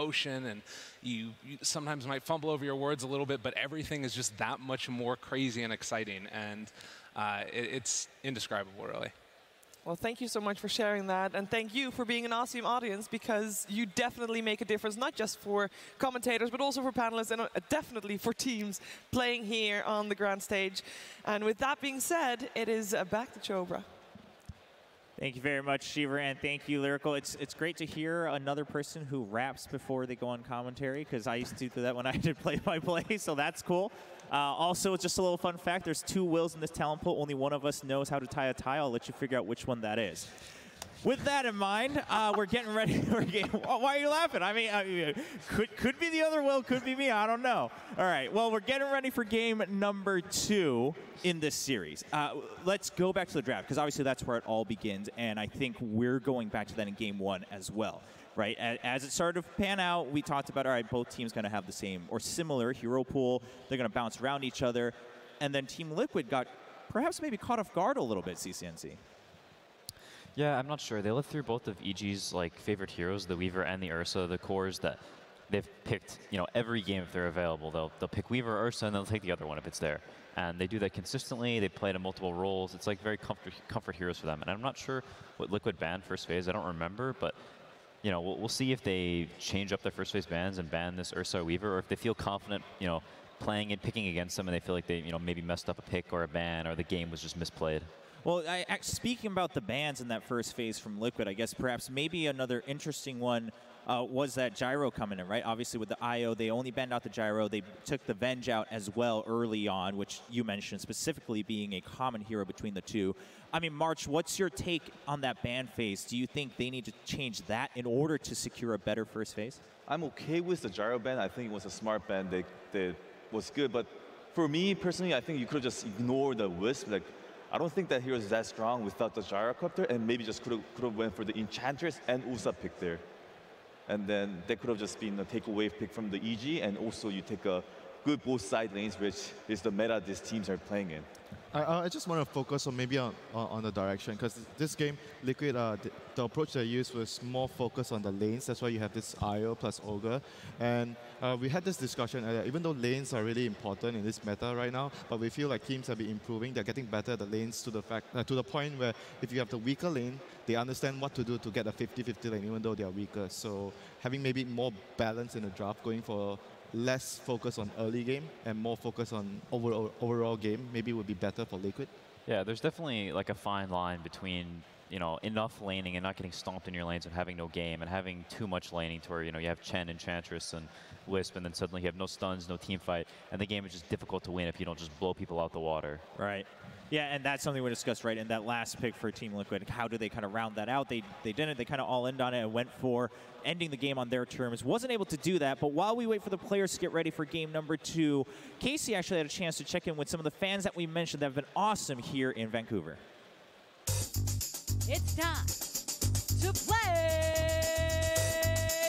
emotion, and you sometimes might fumble over your words a little bit, but everything is just that much more crazy and exciting, and it's indescribable, really. Well, thank you so much for sharing that, and thank you for being an awesome audience, because you definitely make a difference, not just for commentators, but also for panelists, and definitely for teams playing here on the grand stage. And with that being said, it is back to Chobra. Thank you very much, Shiver, and thank you, Lyrical. It's great to hear another person who raps before they go on commentary, because I used to do that when I did play-by-play, so that's cool. Also, just a little fun fact, there's 2 Wills in this talent pool. Only one of us knows how to tie a tie. I'll let you figure out which one that is. With that in mind, we're getting ready for a game. Why are you laughing? I mean, could be the other Will, could be me. I don't know. All right. Well, we're getting ready for game number 2 in this series. Let's go back to the draft, because obviously that's where it all begins, and I think we're going back to that in game 1 as well. Right, as it started to pan out, we talked about, all right, both teams going to have the same or similar hero pool. They're going to bounce around each other. And then Team Liquid got perhaps maybe caught off guard a little bit, CCNC. Yeah, I'm not sure. They lived through both of EG's favorite heroes, the Weaver and the Ursa, the cores that they've picked, every game if they're available. They'll pick Weaver or Ursa, and they'll take the other one if it's there. And they do that consistently. They play it in multiple roles. It's like very comfort heroes for them. And I'm not sure what Liquid banned first phase. I don't remember, but we'll see if they change up their first phase bans and ban this Ursa or Weaver, or if they feel confident, playing and picking against them, and they feel like they, maybe messed up a pick or a ban, or the game was just misplayed. Well, speaking about the bans in that first phase from Liquid, I guess perhaps maybe another interesting one was that Gyro coming in, right? Obviously with the IO, they only banned out the Gyro. They took the Venge out as well early on, which you mentioned specifically being a common hero between the two. I mean, March, what's your take on that ban phase? Do you think they need to change that in order to secure a better first phase? I'm okay with the Gyro ban. I think it was a smart ban that was good. But for me, personally, I think you could just ignore the Wisp. I don't think that hero is that strong without the Gyrocopter, and maybe just could have went for the Enchantress and Usa pick there. And then that could have just been a takeaway pick from the EG, and also you take a good both side lanes, which is the meta these teams are playing in. I just want to focus on maybe on the direction, because this game, Liquid, the approach they used was more focused on the lanes. That's why you have this IO plus Ogre. And we had this discussion, even though lanes are really important in this meta right now, but we feel like teams have been improving. They're getting better at the lanes to the point where if you have the weaker lane, they understand what to do to get a 50-50 lane, even though they are weaker. So having maybe more balance in the draft, going for less focus on early game and more focus on overall game maybe would be better for Liquid. Yeah, there's definitely a fine line between enough laning and not getting stomped in your lanes and having no game, and having too much laning to where you have Chen, Enchantress, and Wisp, and then suddenly you have no stuns, no team fight, and the game is just difficult to win if you don't just blow people out the water. Right. Yeah, and that's something we discussed right in that last pick for Team Liquid. How do they kind of round that out? They didn't. They kind of all in on it and went for ending the game on their terms. Wasn't able to do that, but while we wait for the players to get ready for game number 2, Casey actually had a chance to check in with some of the fans that we mentioned that have been awesome here in Vancouver. It's time to play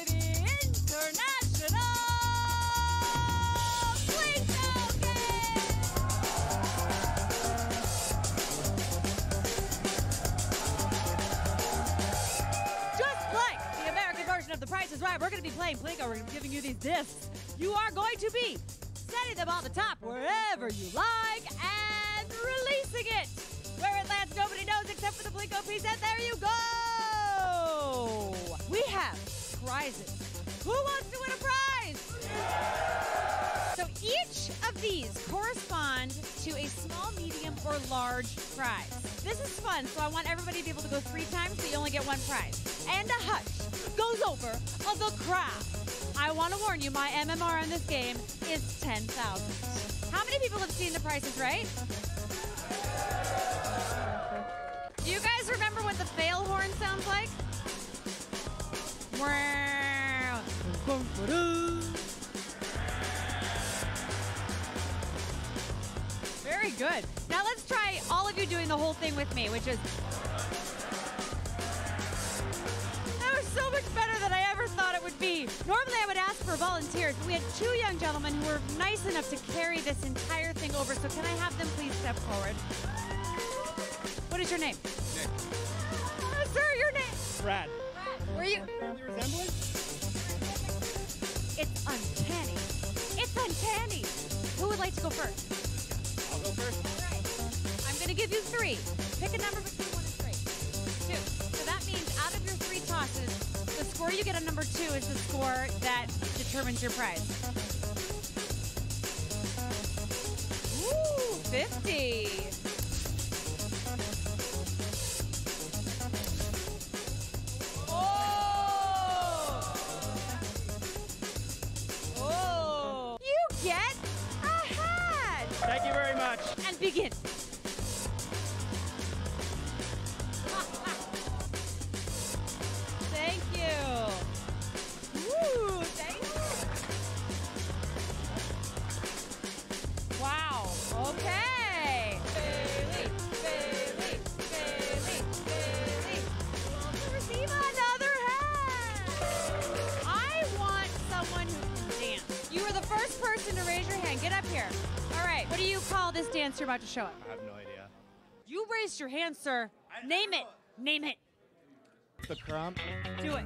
the International Playtime Game! Just like the American version of The Price is Right, we're going to be playing Plinko. We're going to be giving you these discs. You are going to be setting them on the top wherever you like and releasing it. Where it lands, nobody knows except for the Plinko piece, and there you go! We have prizes. Who wants to win a prize? So each of these correspond to a small, medium, or large prize. This is fun, so I want everybody to be able to go 3 times, so you only get 1 prize. And a hush goes over of the crowd. I want to warn you, my MMR on this game is 10,000. How many people have seen The Price is Right? Do you guys remember what the fail horn sounds like? Very good. Now let's try all of you doing the whole thing with me, which is... That was so much better than I ever thought it would be. Normally I would ask for volunteers, but we had 2 young gentlemen who were nice enough to carry this entire thing over, so can I have them please step forward? What is your name? Nick. Sir, your name? Brad. Brad. Were you? Family resemblance? It's uncanny. It's uncanny. Who would like to go first? I'll go first. All right. I'm going to give you 3. Pick a number between 1 and 3. 2. So that means out of your 3 tosses, the score you get on number 2 is the score that determines your prize. Ooh, 50. Get a hat! Thank you very much. And begin. Thank you. Woo, thank you. Wow, okay. Bailey, Bailey, Bailey, Bailey. We'll receive another hat. I want someone who can dance. You are the first person to raise your hand. Get up here. All right. What do you call this dance you're about to show us? I have no idea. You raised your hand, sir. Name it. Name it. The crump. Do it.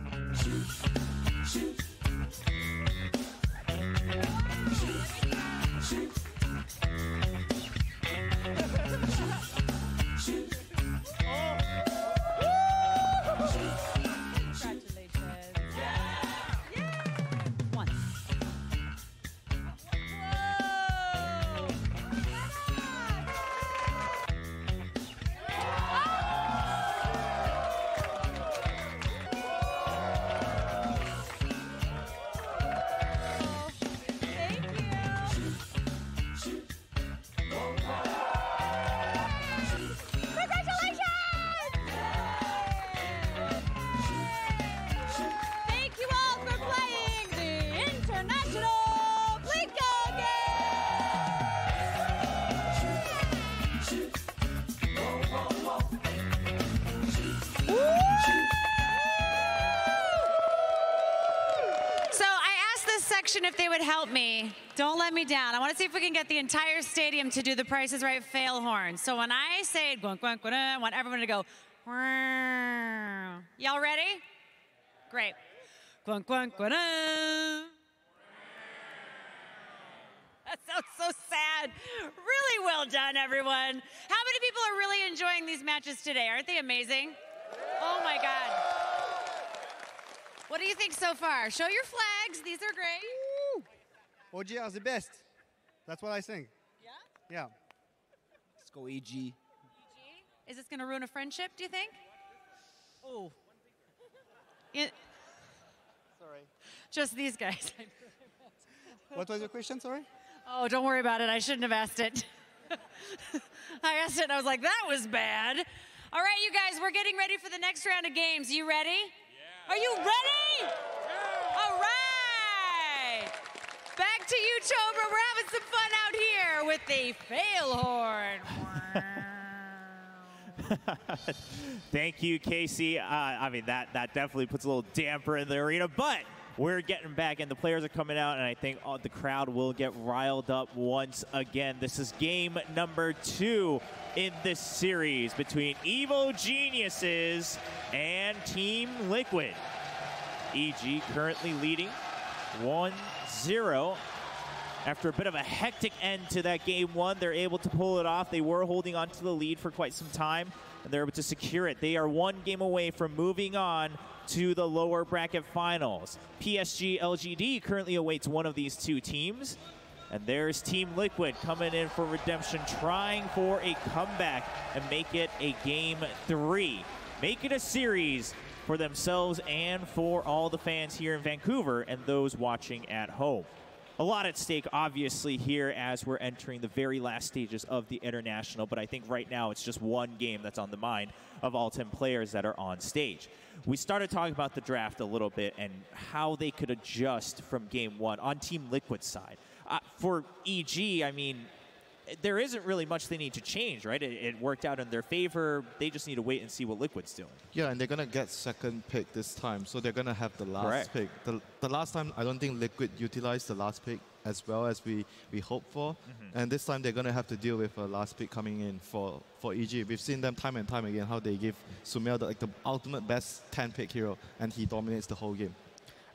Congratulations. Yeah. 1. If they would help me, don't let me down. I want to see if we can get the entire stadium to do the Price is Right fail horn. So when I say it, I want everyone to go. Y'all ready? Great. That sounds so sad. Really well done, everyone. How many people are really enjoying these matches today? Aren't they amazing? Oh my God. What do you think so far? Show your flags. These are great. OG is the best. That's what I think. Yeah? Yeah. Let's go EG. EG? Is this going to ruin a friendship, do you think? Oh. Sorry. Just these guys. What was your question, sorry? Oh, don't worry about it. I shouldn't have asked it. I asked it and I was like, that was bad. All right, you guys, we're getting ready for the next round of games. You ready? Yeah. Are you ready? Yeah. All right. Back to you, Chobra. We're having some fun out here with the fail horn. Thank you, Casey. I mean, that definitely puts a little damper in the arena, but we're getting back, and the players are coming out, and I think the crowd will get riled up once again. This is game number 2 in this series between Evo Geniuses and Team Liquid. EG currently leading 1-0. After a bit of a hectic end to that game 1, they're able to pull it off. They were holding on to the lead for quite some time, and they're able to secure it. They are 1 game away from moving on to the lower bracket finals. PSG LGD currently awaits one of these 2 teams. And there's Team Liquid coming in for redemption, trying for a comeback and make it a game 3. Make it a series for themselves and for all the fans here in Vancouver and those watching at home. A lot at stake, obviously, here as we're entering the very last stages of the International, but I think right now it's just one game that's on the mind of all 10 players that are on stage. We started talking about the draft a little bit and how they could adjust from game 1 on Team Liquid's side. For EG, I mean, there isn't really much they need to change, right? It worked out in their favor. They just need to wait and see what Liquid's doing. Yeah, and they're going to get second pick this time, so they're going to have the last pick. The last time, I don't think Liquid utilized the last pick as well as we hoped for. Mm-hmm. And this time, they're going to have to deal with a last pick coming in for EG. We've seen them time and time again, how they give Sumail the ultimate best 10-pick hero, and he dominates the whole game.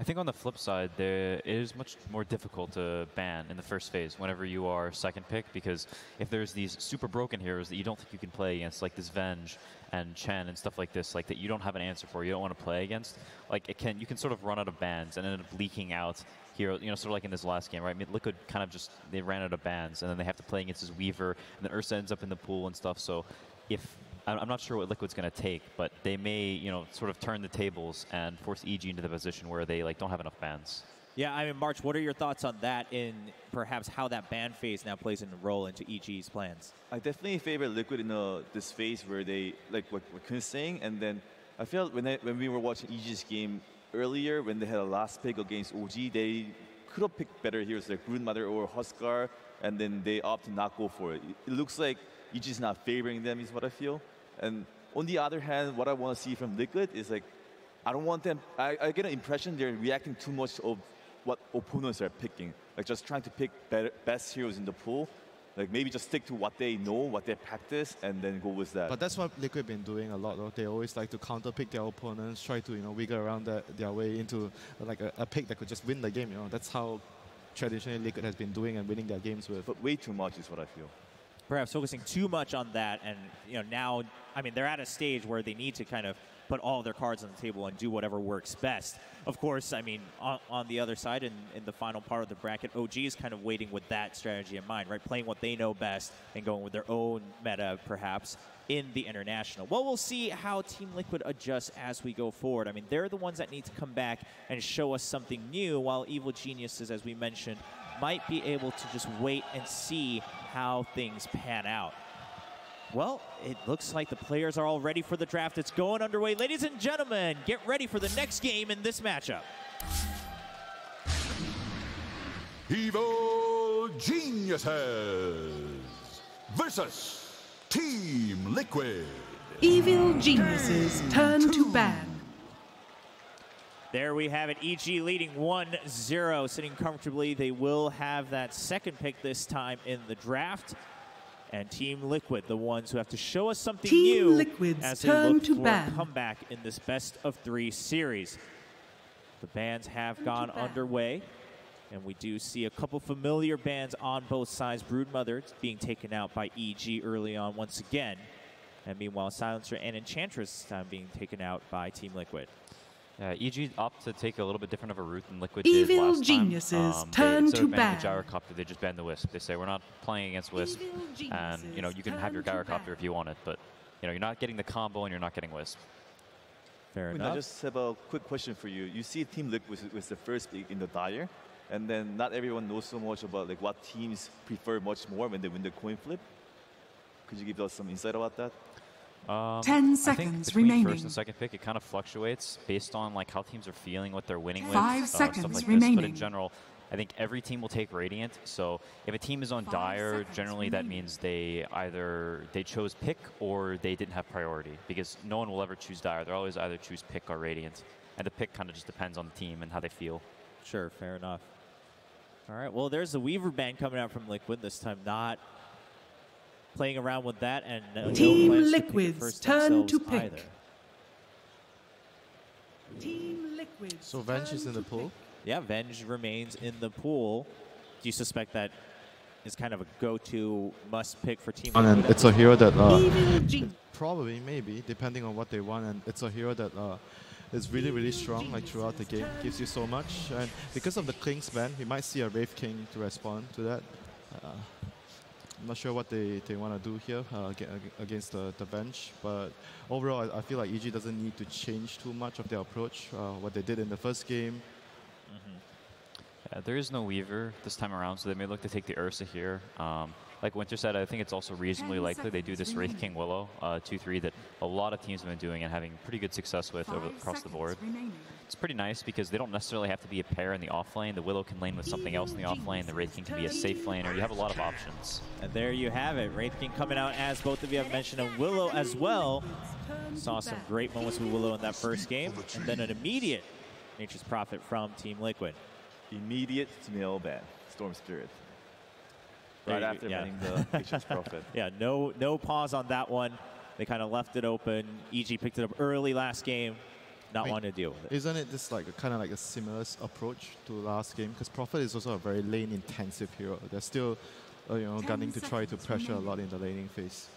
I think on the flip side, it is much more difficult to ban in the first phase whenever you are second pick, because if there's these super broken heroes that you don't think you can play against, like this Venge and Chen and stuff like this, like that you don't have an answer for, you don't want to play against, like you can sort of run out of bans and end up leaking out hero, you know, sort of like in this last game, right? I mean, Liquid kind of just, they ran out of bans, and then they have to play against his Weaver, and then Ursa ends up in the pool and stuff, so if I'm not sure what Liquid's going to take, but they may, you know, sort of turn the tables and force EG into the position where they like don't have enough bans. Yeah, I mean, March, what are your thoughts on that in perhaps how that ban phase now plays a role into EG's plans? I definitely favor Liquid in this phase where they, like what Kun's saying, and then I felt when we were watching EG's game earlier, when they had a last pick against OG, they could have picked better heroes like Broodmother or Huskar, and then they opt to not go for it. It looks like EG's not favoring them is what I feel. And on the other hand, what I want to see from Liquid is like, I don't want them, I get an impression they're reacting too much of what opponents are picking. Like just trying to pick best heroes in the pool. Like maybe just stick to what they know, what they practice, and then go with that. But that's what Liquid been doing a lot, though. They always like to counter-pick their opponents, try to, you know, wiggle around their way into like a pick that could just win the game, you know. That's how traditionally Liquid has been doing and winning their games with. But way too much is what I feel. Perhaps focusing too much on that, and you know, now, I mean, they're at a stage where they need to kind of put all their cards on the table and do whatever works best. Of course, I mean, on the other side, in the final part of the bracket, OG is kind of waiting with that strategy in mind, right? Playing what they know best and going with their own meta, perhaps, in the international. Well, we'll see how Team Liquid adjusts as we go forward. I mean, they're the ones that need to come back and show us something new, while Evil Geniuses, as we mentioned, might be able to just wait and see how things pan out. Well, it looks like the players are all ready for the draft. It's going underway. Ladies and gentlemen, get ready for the next game in this matchup. Evil Geniuses versus Team Liquid. Evil Geniuses turn to ban. There we have it, EG leading 1-0, sitting comfortably. They will have that second pick this time in the draft. And Team Liquid, the ones who have to show us something new as they look for a comeback in this best-of-3 series. The bans have gone underway, and we do see a couple familiar bans on both sides. Broodmother being taken out by EG early on once again. And meanwhile, Silencer and Enchantress being taken out by Team Liquid. EG opt to take a little bit different of a route than Liquid Evil did last Geniuses time. turn to ban. Instead of banning the Gyrocopter, they just ban the Wisp. They say we're not playing against Wisp, and you know you can have your Gyrocopter if you want it, but you know you're not getting the combo and you're not getting Wisp. Fair enough. I just have a quick question for you. You see Team Liquid was the first pick in the Dire, and then not everyone knows so much about like what teams prefer much more when they win the coin flip. Could you give us some insight about that? 10 seconds I think remaining. First and second pick, it kind of fluctuates based on like how teams are feeling, what they're winning with, 5 stuff seconds like remaining. this. But in general, I think every team will take Radiant. So if a team is on Dire, generally that means they chose pick or they didn't have priority, because no one will ever choose Dire. They'll always either choose pick or Radiant, and the pick kind of just depends on the team and how they feel. Sure, fair enough. All right, well, there's the Weaver ban coming out from Liquid, this time not playing around with that, and Team no Liquid's turn to pick. Either. Team Liquid. So Venge is in the pool? Yeah, Venge remains in the pool. Do you suspect that is kind of a go-to must-pick for Team Liquid? And it's a hero that probably, maybe, depending on what they want, and it's a hero that is really, really strong like throughout the game, gives you so much. And because of the Kling's ban, we might see a Wraith King to respond to that. I'm not sure what they want to do here against the bench, but overall I feel like EG doesn't need to change too much of their approach, what they did in the first game. There is no Weaver this time around, so they may look to take the Ursa here. Like Winter said, I think it's also reasonably likely they do this Wraith King Willow 2-3 that a lot of teams have been doing and having pretty good success with across the board. It's pretty nice because they don't necessarily have to be a pair in the off lane. The Willow can lane with something else in the off lane. The Wraith King can be a safe laner. You have a lot of options. And there you have it. Wraith King coming out, as both of you have mentioned, and Willow as well. Saw some great moments with Willow in that first game, and then an immediate Nature's Prophet from Team Liquid. Immediate snail ban, Storm Spirit. Right after banning the Nature's Prophet. Yeah, no pause on that one. They kind of left it open. EG picked it up early last game. not wanting to deal with it. Isn't it just like kind of like a similar approach to last game? Because Prophet is also a very lane-intensive hero. They're still, gunning to try to pressure a lot in the laning phase.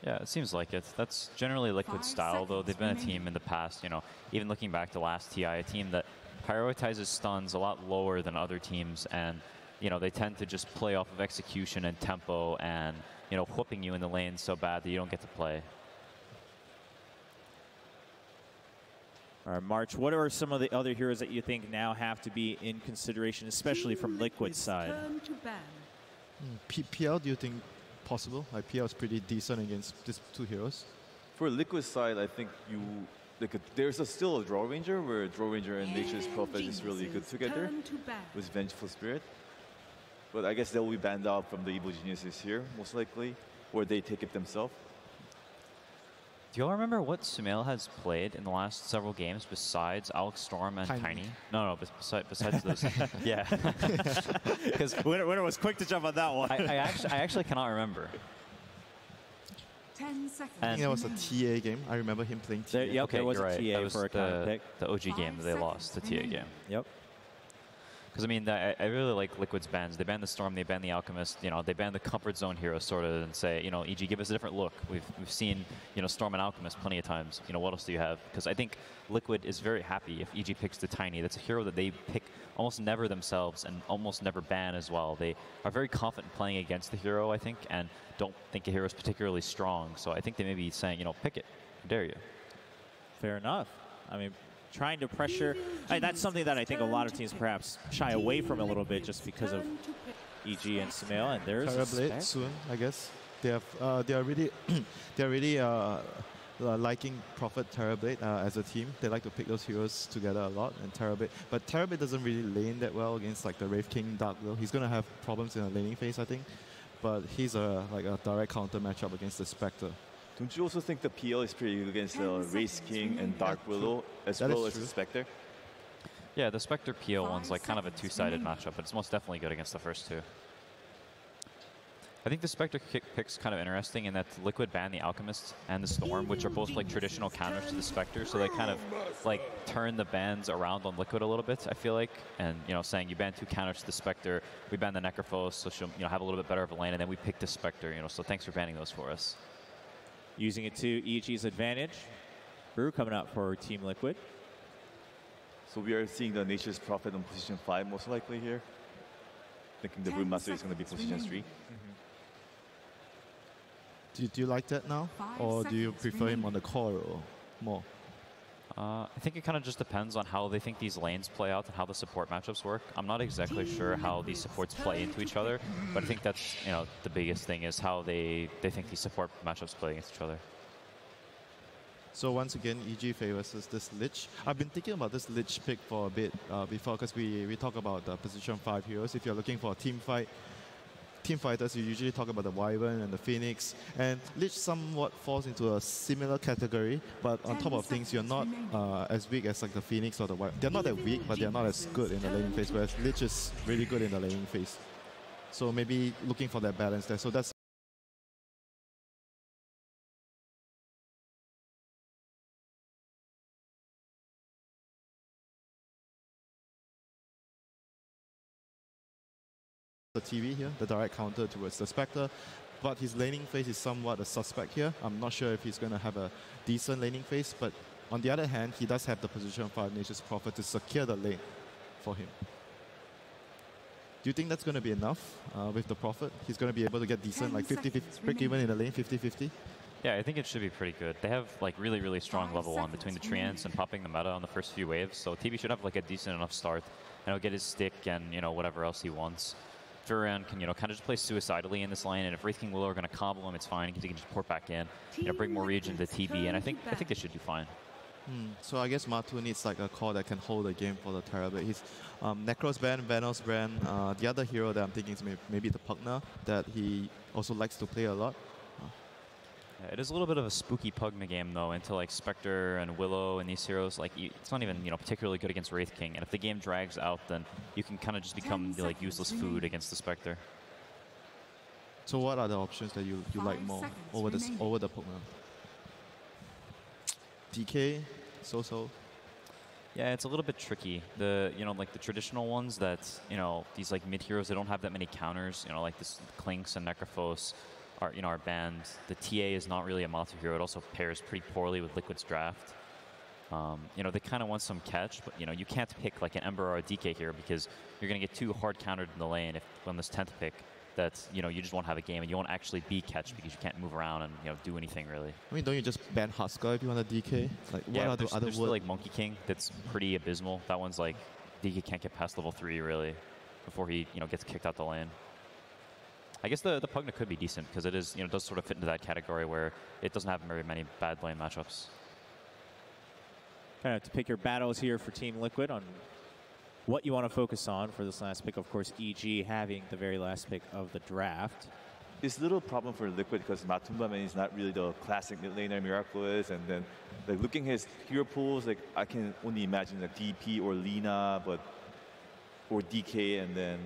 Yeah, it seems like it. That's generally Liquid's style, though. They've been a team in the past, even looking back to last TI, a team that prioritizes stuns a lot lower than other teams, and they tend to just play off of execution and tempo and whooping you in the lane so bad that you don't get to play. All right, March, what are some of the other heroes that you think now have to be in consideration, especially from Liquid's side? PL, do you think possible? Like PL is pretty decent against these two heroes. For Liquid side, I think there's still a draw ranger where draw ranger and Nature's Prophet is really good together with Vengeful Spirit. But I guess they'll be banned out from the Evil Geniuses here, most likely, or they take it themselves. Do y'all remember what Sumail has played in the last several games besides Alex Storm and Tiny? No, besides those. Yeah. Because Winner was quick to jump on that one. I actually cannot remember. 10 seconds. I think that was a TA game. I remember him playing TA. Yep, okay, there was you're a right. TA that was for a counter pick. the OG game that they lost, the TA game. Yep. Because, I mean, I really like Liquid's bans. They ban the Storm, they ban the Alchemist, they ban the Comfort Zone hero, sort of, and say, EG, give us a different look. We've seen, Storm and Alchemist plenty of times. What else do you have? Because I think Liquid is very happy if EG picks the Tiny. That's a hero that they pick almost never themselves and almost never ban as well. They are very confident playing against the hero, I think, and don't think a hero is particularly strong. So I think they may be saying, pick it. I dare you. Fair enough. I mean, trying to pressure. That's something that I think a lot of teams perhaps shy away from a little bit just because of EG and Sumail. And there's Terrorblade soon, I guess. They are really liking Prophet Terrorblade as a team. They like to pick those heroes together a lot, and Terrorblade. But Terrorblade doesn't really lane that well against like the Wraith King Dark Will. He's gonna have problems in the laning phase, I think. But he's a direct counter matchup against the Spectre. Don't you also think the PL is pretty good against the Wraith King and Dark Willow as well as the Spectre? Yeah, the Spectre PL one's like kind of a two-sided matchup, but it's most definitely good against the first two. I think the Spectre pick's kind of interesting in that Liquid ban the Alchemist and the Storm, which are both like traditional counters to the Spectre, so they kind of like turn the bans around on Liquid a little bit, I feel like, and saying you ban two counters to the Spectre, we ban the Necrophos, so she'll have a little bit better of a lane, and then we pick the Spectre, so thanks for banning those for us. Using it to EG's advantage. Brew coming out for Team Liquid. So we are seeing the Nature's Prophet on position 5 most likely here. Thinking the Brewmaster is going to be position 3. Do you like that now? Or do you prefer him on the core or more? I think it kind of just depends on how they think these lanes play out and how the support matchups work. I'm not exactly sure how these supports play into each other, but I think that's the biggest thing is how they think these support matchups play against each other. So once again, EG favors this Lich. I've been thinking about this Lich pick for a bit before, because we talk about the position 5 heroes. If you're looking for a team fighters, you usually talk about the Wyvern and the Phoenix, and Lich somewhat falls into a similar category, but on top of things, you're not as weak as like the Phoenix or the Wyvern. They're not that weak, but they're not as good in the laning phase, whereas Lich is really good in the laning phase. So maybe looking for that balance there. So that's the TV here, the direct counter towards the Spectre, but his laning phase is somewhat a suspect here. I'm not sure if he's going to have a decent laning phase, but on the other hand, he does have the position 5 Nature's Prophet to secure the lane for him. Do you think that's going to be enough with the Prophet? He's going to be able to get decent, like 50-50, break even in the lane, 50-50? Yeah, I think it should be pretty good. They have like really, really strong level 1 between the Treants and popping the meta on the first few waves, so TB should have like a decent enough start, and he'll get his stick and whatever else he wants. Furion can kind of just play suicidally in this lane, and if Wraith King Willow are going to combo him, it's fine because he can just port back in, bring more regen to TB, and I think they should do fine. So I guess Matu needs like a core that can hold the game for the Terrorblade. He's Necros ban, Venos ban. The other hero that I'm thinking is maybe the Pugna, that he also likes to play a lot. Yeah, it is a little bit of a spooky Pugna game though, into like Spectre and Willow and these heroes. Like it's not even particularly good against Wraith King, and if the game drags out, then you can kind of just become like useless food against the Spectre. So what are the options that you like more over the Pugna? DK, so-so. Yeah, it's a little bit tricky. Like the traditional ones that, these like mid heroes, they don't have that many counters. Like this Clinks and Necrophos are banned. The TA is not really a Matu hero. It also pairs pretty poorly with Liquid's draft. They kind of want some catch, but you can't pick like an Ember or a DK here because you're going to get too hard countered in the lane on this 10th pick. That you just won't have a game and you won't actually be catch because you can't move around and do anything really. I mean, don't you just ban Husker if you want a DK? Like, what yeah, are the other there's still, like Monkey King that's pretty abysmal. That one's like DK can't get past level 3 really before he gets kicked out the lane. I guess the Pugna could be decent because it is does sort of fit into that category where it doesn't have very many bad lane matchups. Kind of have to pick your battles here for Team Liquid on what you want to focus on for this last pick. Of course, EG having the very last pick of the draft. It's a little problem for Liquid because Matumba is not really the classic mid laner Miraculous, and then like looking at his hero pools, like I can only imagine like DP or Lina, or DK, and then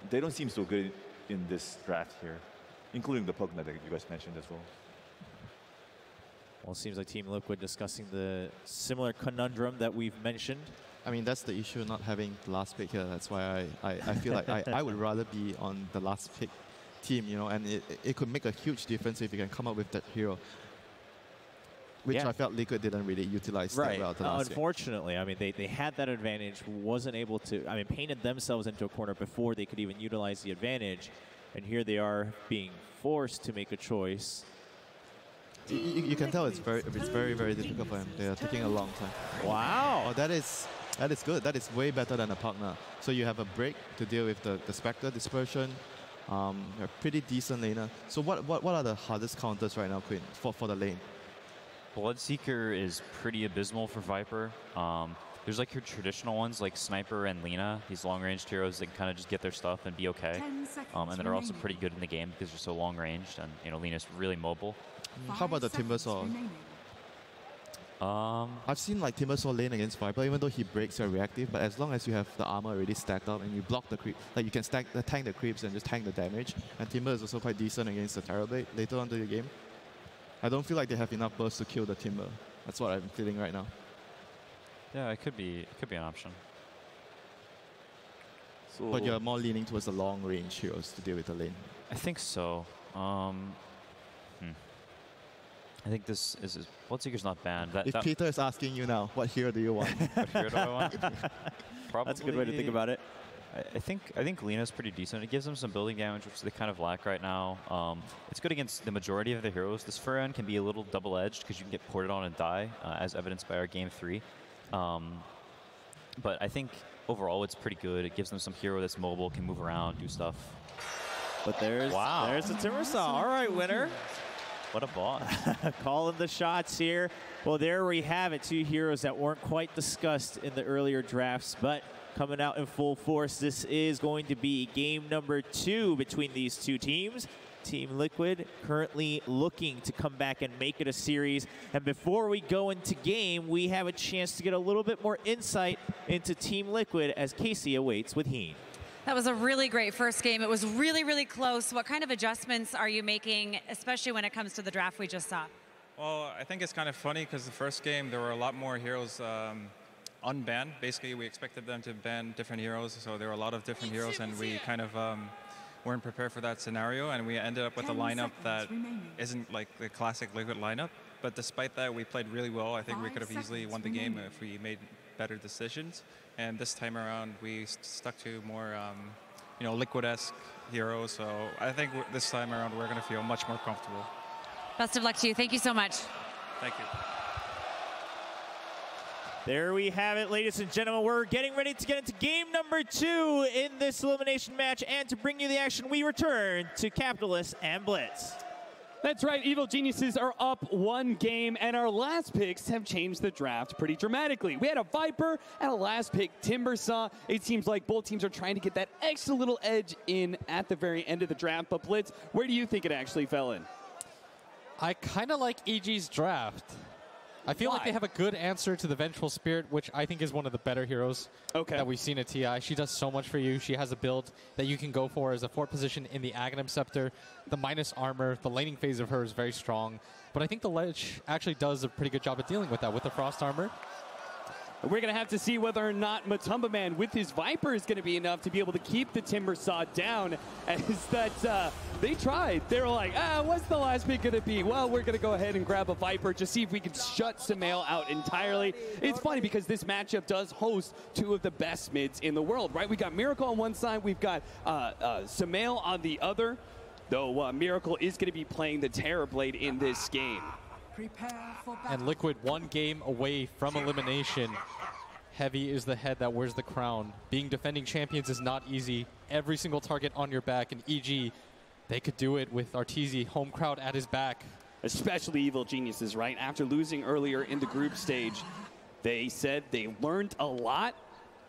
they don't seem so good in this draft here, including the Pugna that you guys mentioned as well. Well, it seems like Team Liquid discussing the similar conundrum that we've mentioned. I mean, that's the issue, not having the last pick here. That's why I feel like I would rather be on the last pick team, and it could make a huge difference if you can come up with that hero, which I felt Liquid didn't really utilize that well the last Unfortunately, I mean, they had that advantage, wasn't able to, painted themselves into a corner before they could even utilize the advantage, and here they are being forced to make a choice. You can tell it's very, very difficult for him. They are taking a long time. Wow. Oh, that is good. That is way better than a Pugna. So you have a break to deal with the Spectre dispersion. A pretty decent laner. So what are the hardest counters right now, Quinn, for the lane? Bloodseeker is pretty abysmal for Viper. There's like your traditional ones like Sniper and Lina, these long-ranged heroes that can kind of just get their stuff and be okay. And then are also pretty good in the game because they're so long-ranged, and Lina's really mobile. How about the Timbersaw? I've seen like Timbersaw lane against Viper, even though he breaks your reactive, but as long as you have the armor already stacked up and you block the creep, like you can tank the creeps and just tank the damage. And Timber is also quite decent against the Terrorblade later on in the game. I don't feel like they have enough burst to kill the Timber. That's what I'm feeling right now. Yeah, it could be an option. So, but you're more leaning towards the long range heroes to deal with the lane. I think so. I think this is Bloodseeker's not banned. If Peter is asking you now, what hero do you want? What hero do I want? Probably, that's a good way to think about it. I think Lina's pretty decent. It gives them some building damage, which they kind of lack right now. It's good against the majority of the heroes. This Furran can be a little double-edged because you can get ported on and die, as evidenced by our game 3. But I think overall it's pretty good. It gives them some hero that's mobile, can move around, do stuff. But there's the Timbersaw. All right, winner. What a boss. Calling the shots here. Well, there we have it. 2 heroes that weren't quite discussed in the earlier drafts, but coming out in full force. This is going to be game number 2 between these 2 teams. Team Liquid currently looking to come back and make it a series. And before we go into game, we have a chance to get a little bit more insight into Team Liquid as Casey awaits with Heen. That was a really great first game. It was really, really close. What kind of adjustments are you making, especially when it comes to the draft we just saw? Well, I think it's kind of funny because the first game, there were a lot more heroes unbanned. Basically, we expected them to ban different heroes, so there were a lot of different heroes, and we kind of weren't prepared for that scenario, and we ended up with a lineup that isn't like the classic Liquid lineup. But despite that, we played really well. I think we could have easily won the game if we made better decisions. And this time around, we stuck to more, Liquid-esque heroes. So I think this time around, we're going to feel much more comfortable. Best of luck to you. Thank you so much. Thank you. There we have it, ladies and gentlemen. We're getting ready to get into game number 2 in this elimination match. And to bring you the action, we return to Capitalist and Blitz. That's right, Evil Geniuses are up 1 game, and our last picks have changed the draft pretty dramatically. We had a Viper and a last pick, Timbersaw. It seems like both teams are trying to get that extra little edge in at the very end of the draft. But Blitz, where do you think it actually fell in? I kind of like EG's draft. I feel like they have a good answer to the Vengeful Spirit, which I think is one of the better heroes that we've seen at TI. She does so much for you. She has a build that you can go for as a 4th position in the Aghanim Scepter. The minus armor, the laning phase of her is very strong. But I think the Ledge actually does a pretty good job at dealing with that with the Frost armor. We're going to have to see whether or not Matumba Man with his Viper is going to be enough to be able to keep the Timbersaw down. As that they tried. They were like, what's the last pick going to be? Well, we're going to go ahead and grab a Viper to see if we can shut Sumail out entirely. It's funny because this matchup does host two of the best mids in the world, right? We got Miracle on one side. We've got Sumail on the other. Though Miracle is going to be playing the Terrorblade in this game. And Liquid 1 game away from elimination. Heavy is the head that wears the crown. Being defending champions is not easy. Every single target on your back. And EG, they could do it with Arteezy, home crowd at his back. Especially Evil Geniuses, right? After losing earlier in the group stage, they said they learned a lot.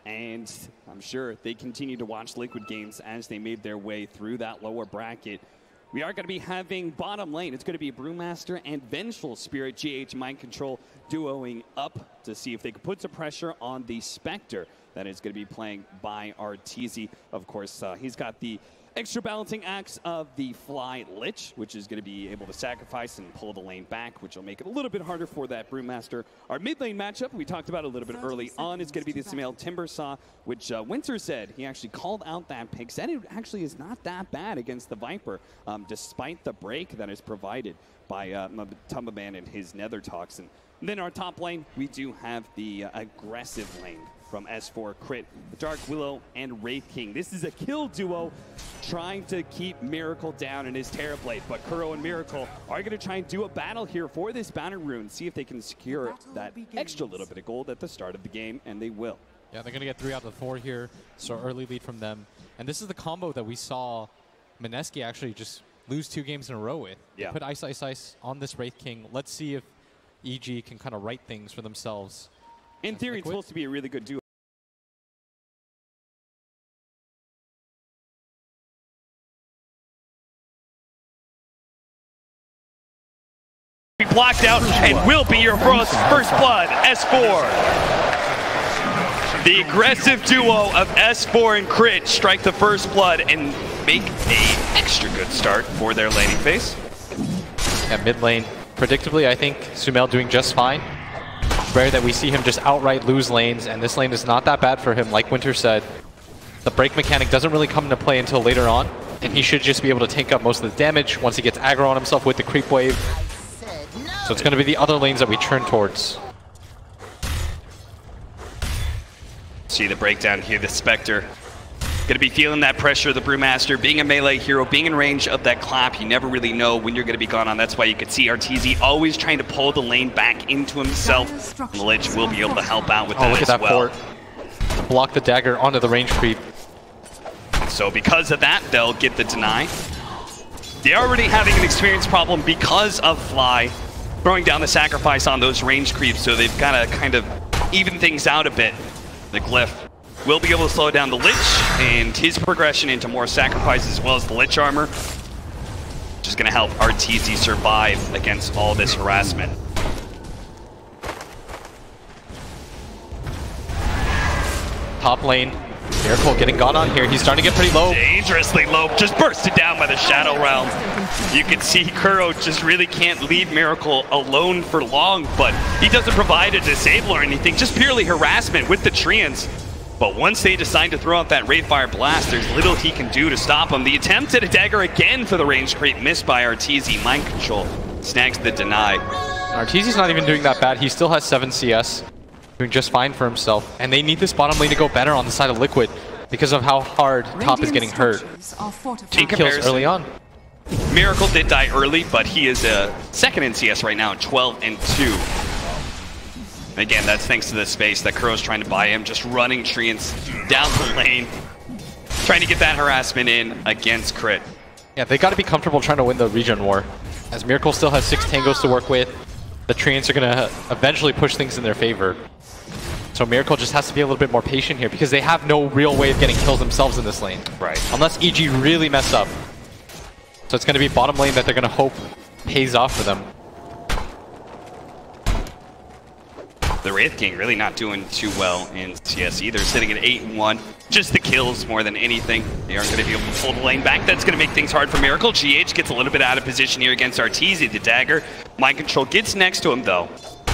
And I'm sure they continue to watch Liquid games as they made their way through that lower bracket. We are going to be having bottom lane. It's going to be Brewmaster and Vengeful Spirit GH Mind Control duoing up to see if they can put some pressure on the Spectre that is going to be playing by Arteezy. Of course, he's got the extra balancing acts of the Fly Lich, which is going to be able to sacrifice and pull the lane back, which will make it a little bit harder for that Brewmaster. Our mid lane matchup, we talked about a little bit early on, is going to be the Sumail Timbersaw, which Winter said he actually called out that pick, said it actually is not that bad against the Viper, despite the break that is provided by Matumba Man and his Nether Toxin. And then our top lane, we do have the aggressive lane from S4 Crit, Dark Willow, and Wraith King. This is a kill duo trying to keep Miracle down in his Terrorblade, but Kuro and Miracle are going to try and do a battle here for this Banner Rune, see if they can secure that extra little bit of gold at the start of the game, and they will. Yeah, they're going to get 3 out of 4 here, so early lead from them. And this is the combo that we saw Mineski actually just lose 2 games in a row with. Yeah. They put Ice Ice Ice on this Wraith King. Let's see if EG can kind of right things for themselves. In theory, it's supposed to be a really good duo. Blocked out and will be your first blood, S4. The aggressive duo of S4 and Crit strike the first blood and make a extra good start for their laning phase. At mid lane, predictably, I think Sumail doing just fine. Rare that we see him just outright lose lanes, and this lane is not that bad for him. Like Winter said, the break mechanic doesn't really come into play until later on, and he should just be able to tank up most of the damage once he gets aggro on himself with the creep wave. So it's going to be the other lanes that we turn towards. See the breakdown here, the Spectre. Going to be feeling that pressure, the Brewmaster, being a melee hero, being in range of that clap. You never really know when you're going to be gone on. That's why you could see Arteezy always trying to pull the lane back into himself. The Lich will be able to help out with that look as at that well. port. To block the dagger onto the range creep. So because of that, they'll get the deny. They're already having an experience problem because of Fly throwing down the sacrifice on those range creeps, so they've got to kind of even things out a bit. The Glyph will be able to slow down the Lich and his progression into more sacrifice as well as the Lich armor, which is going to help Arteezy survive against all this harassment. Top lane, Miracle getting got on here. He's starting to get pretty low. Dangerously low, just bursted down by the Shadow Realm. You can see Kuro just really can't leave Miracle alone for long, but he doesn't provide a disable or anything, just purely harassment with the Treants. But once they decide to throw out that Wraithfire Blast, there's little he can do to stop him. The attempt at a dagger again for the range creep, missed by Arteezy. Mind Control snags the deny. Arteezy's not even doing that bad. He still has 7 CS. Doing just fine for himself. And they need this bottom lane to go better on the side of Liquid because of how hard top is getting hurt. 2 kills early on. Miracle did die early, but he is second in CS right now, 12-2. Again, that's thanks to the space that Kuro's trying to buy him, just running Treants down the lane, trying to get that harassment in against Crit. Yeah, they got to be comfortable trying to win the region war. As Miracle still has 6 tangos to work with, the Treants are going to eventually push things in their favor. So Miracle just has to be a little bit more patient here because they have no real way of getting kills themselves in this lane. Right. Unless EG really mess up. So it's going to be bottom lane that they're going to hope pays off for them. The Wraith King really not doing too well in CS either, sitting at 8-1. Just the kills more than anything. They aren't going to be able to pull the lane back. That's going to make things hard for Miracle. GH gets a little bit out of position here against Arteezy. The dagger. Mind Control gets next to him though.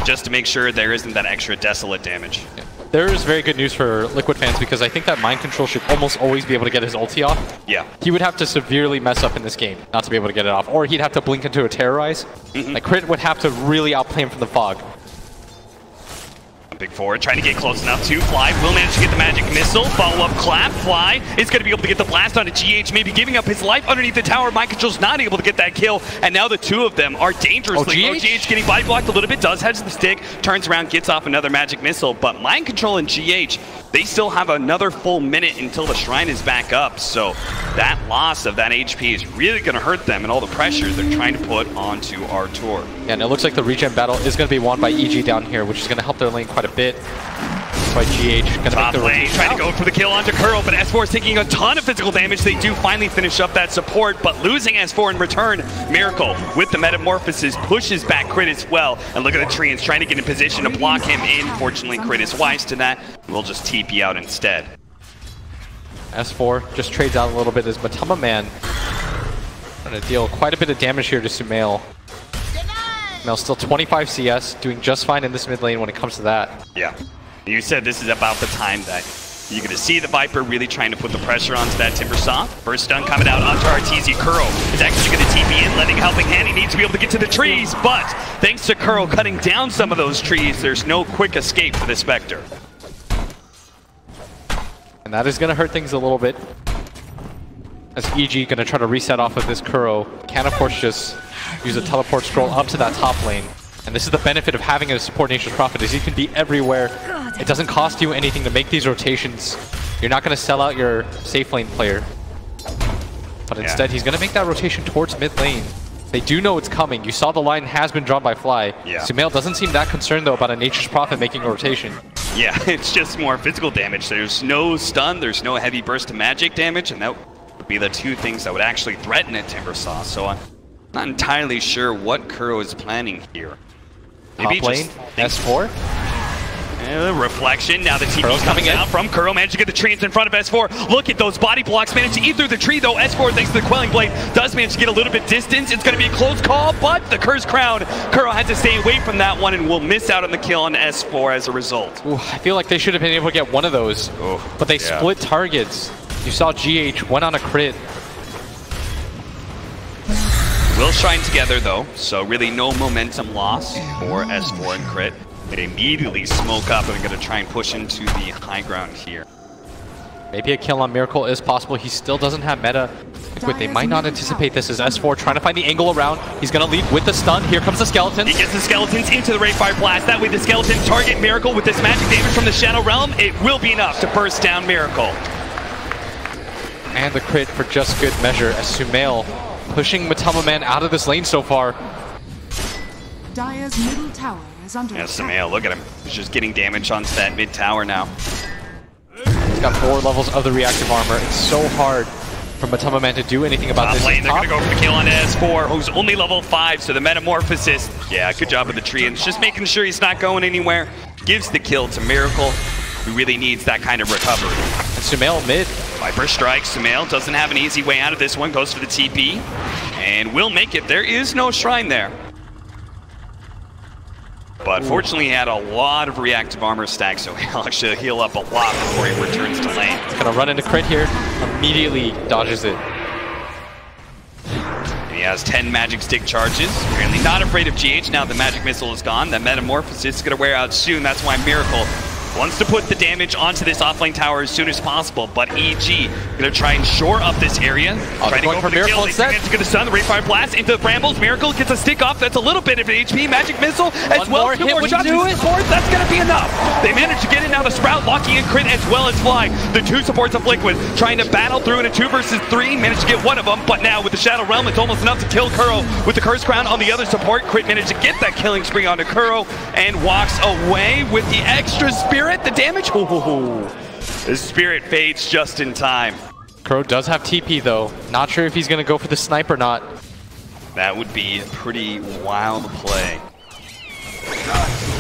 just to make sure there isn't that extra desolate damage. Yeah. There is very good news for Liquid fans because I think that Mind Control should almost always be able to get his ulti off. Yeah. He would have to severely mess up in this game not to be able to get it off. Or he'd have to blink into a Terrorize. Like Crit would have to really outplay him from the fog. Big forward trying to get close enough to Fly. Will manage to get the magic missile. Follow-up clap. Fly is going to be able to get the blast onto GH, maybe giving up his life underneath the tower. Mind Control's not able to get that kill, and now the two of them are dangerously low. GH getting body blocked a little bit, does heads to the stick, turns around, gets off another magic missile, but Mind Control and GH, they still have another full minute until the Shrine is back up, so that loss of that HP is really going to hurt them and all the pressure they're trying to put onto Artur. Yeah, and it looks like the regen battle is going to be won by EG down here, which is going to help their lane quite a bit. That's why GH going to make the lane, trying to go for the kill onto Curl, but S4 is taking a ton of physical damage. They do finally finish up that support, but losing S4 in return. Miracle with the Metamorphosis pushes back Crit as well. And look at the Treants trying to get in position to block him in. Fortunately, Crit is wise to that. We'll just TP out instead. S4 just trades out a little bit as Matama Man trying to deal quite a bit of damage here to Sumail. Sumail still 25 CS, doing just fine in this mid lane when it comes to that. Yeah. You said this is about the time that you're going to see the Viper really trying to put the pressure onto that Timbersaw. First stun coming out onto Arteezy. Curl is actually going to TP in, letting Helping Hand. He needs to be able to get to the trees, but thanks to Curl cutting down some of those trees, there's no quick escape for the Spectre. And that is going to hurt things a little bit. As EG going to try to reset off of this Kuro. Can of course just use a teleport scroll up to that top lane. And this is the benefit of having a support Nature's Prophet, is you can be everywhere. It doesn't cost you anything to make these rotations. You're not going to sell out your safe lane player. But instead, he's going to make that rotation towards mid lane. They do know it's coming. You saw the line has been drawn by Fly. Yeah. Sumail doesn't seem that concerned, though, about a Nature's Prophet making a rotation. Yeah, it's just more physical damage. There's no stun, there's no heavy burst of magic damage, and that would be the two things that would actually threaten a Timbersaw. So I'm not entirely sure what Kuro is planning here. Maybe top lane, S4? Reflection, now the TP coming out from Kuro, managed to get the treants in front of S4. Look at those body blocks, managed to eat through the tree though. S4, thanks to the Quelling Blade, does manage to get a little bit distance. It's going to be a close call, but the Curse Crown, Kuro had to stay away from that one and will miss out on the kill on S4 as a result. Ooh, I feel like they should have been able to get one of those, but they split targets. You saw GH went on a crit. Will Shrine together though, so really no momentum loss for S4 and Crit. They immediately smoke up and are going to try and push into the high ground here. Maybe a kill on Miracle is possible. He still doesn't have meta. They might not anticipate this as S4 trying to find the angle around. He's going to lead with the stun. Here comes the Skeletons. He gets the Skeletons into the Rayfire Blast. That way the Skeletons target Miracle with this magic damage from the Shadow Realm. It will be enough to burst down Miracle. And the crit for just good measure as Sumail pushing Matama Man out of this lane so far. Dire's middle tower is under attack. Sumail, look at him. He's just getting damage onto that mid tower now. He's got 4 levels of the reactive armor. It's so hard for Matama Man to do anything about this. Lane, they're going to go for the kill on S4, who's only level 5, so the Metamorphosis. Yeah, good job with the tree, and just making sure he's not going anywhere. Gives the kill to Miracle, who really needs that kind of recovery. And Sumail mid. Viper strikes. Sumail doesn't have an easy way out of this one. Goes for the TP. And will make it. There is no Shrine there. But fortunately, he had a lot of reactive armor stacks, so he'll actually heal up a lot before he returns to lane. He's going to run into crit here. Immediately dodges it. And he has 10 magic stick charges. Apparently not afraid of GH now the magic missile is gone. That Metamorphosis is going to wear out soon. That's why Miracle wants to put the damage onto this offlane tower as soon as possible, but EG gonna try and shore up this area. Trying to go for the kill. He's gonna stun the Rayfire Blast into the Brambles. Miracle gets a stick off. That's a little bit of an HP. Magic Missile as well. 2 more shots to support. That's gonna be enough. They managed to get in now the Sprout, locking in Crit as well as Fly. The 2 supports of Liquid trying to battle through in a 2 versus 3. Managed to get one of them, but now with the Shadow Realm, it's almost enough to kill Kuro. With the Curse Crown on the other support, Crit managed to get that killing spree onto Kuro and walks away with the extra spirit. The damage, the spirit fades just in time. Kuro does have TP though. Not sure if he's going to go for the snipe or not. That would be a pretty wild play.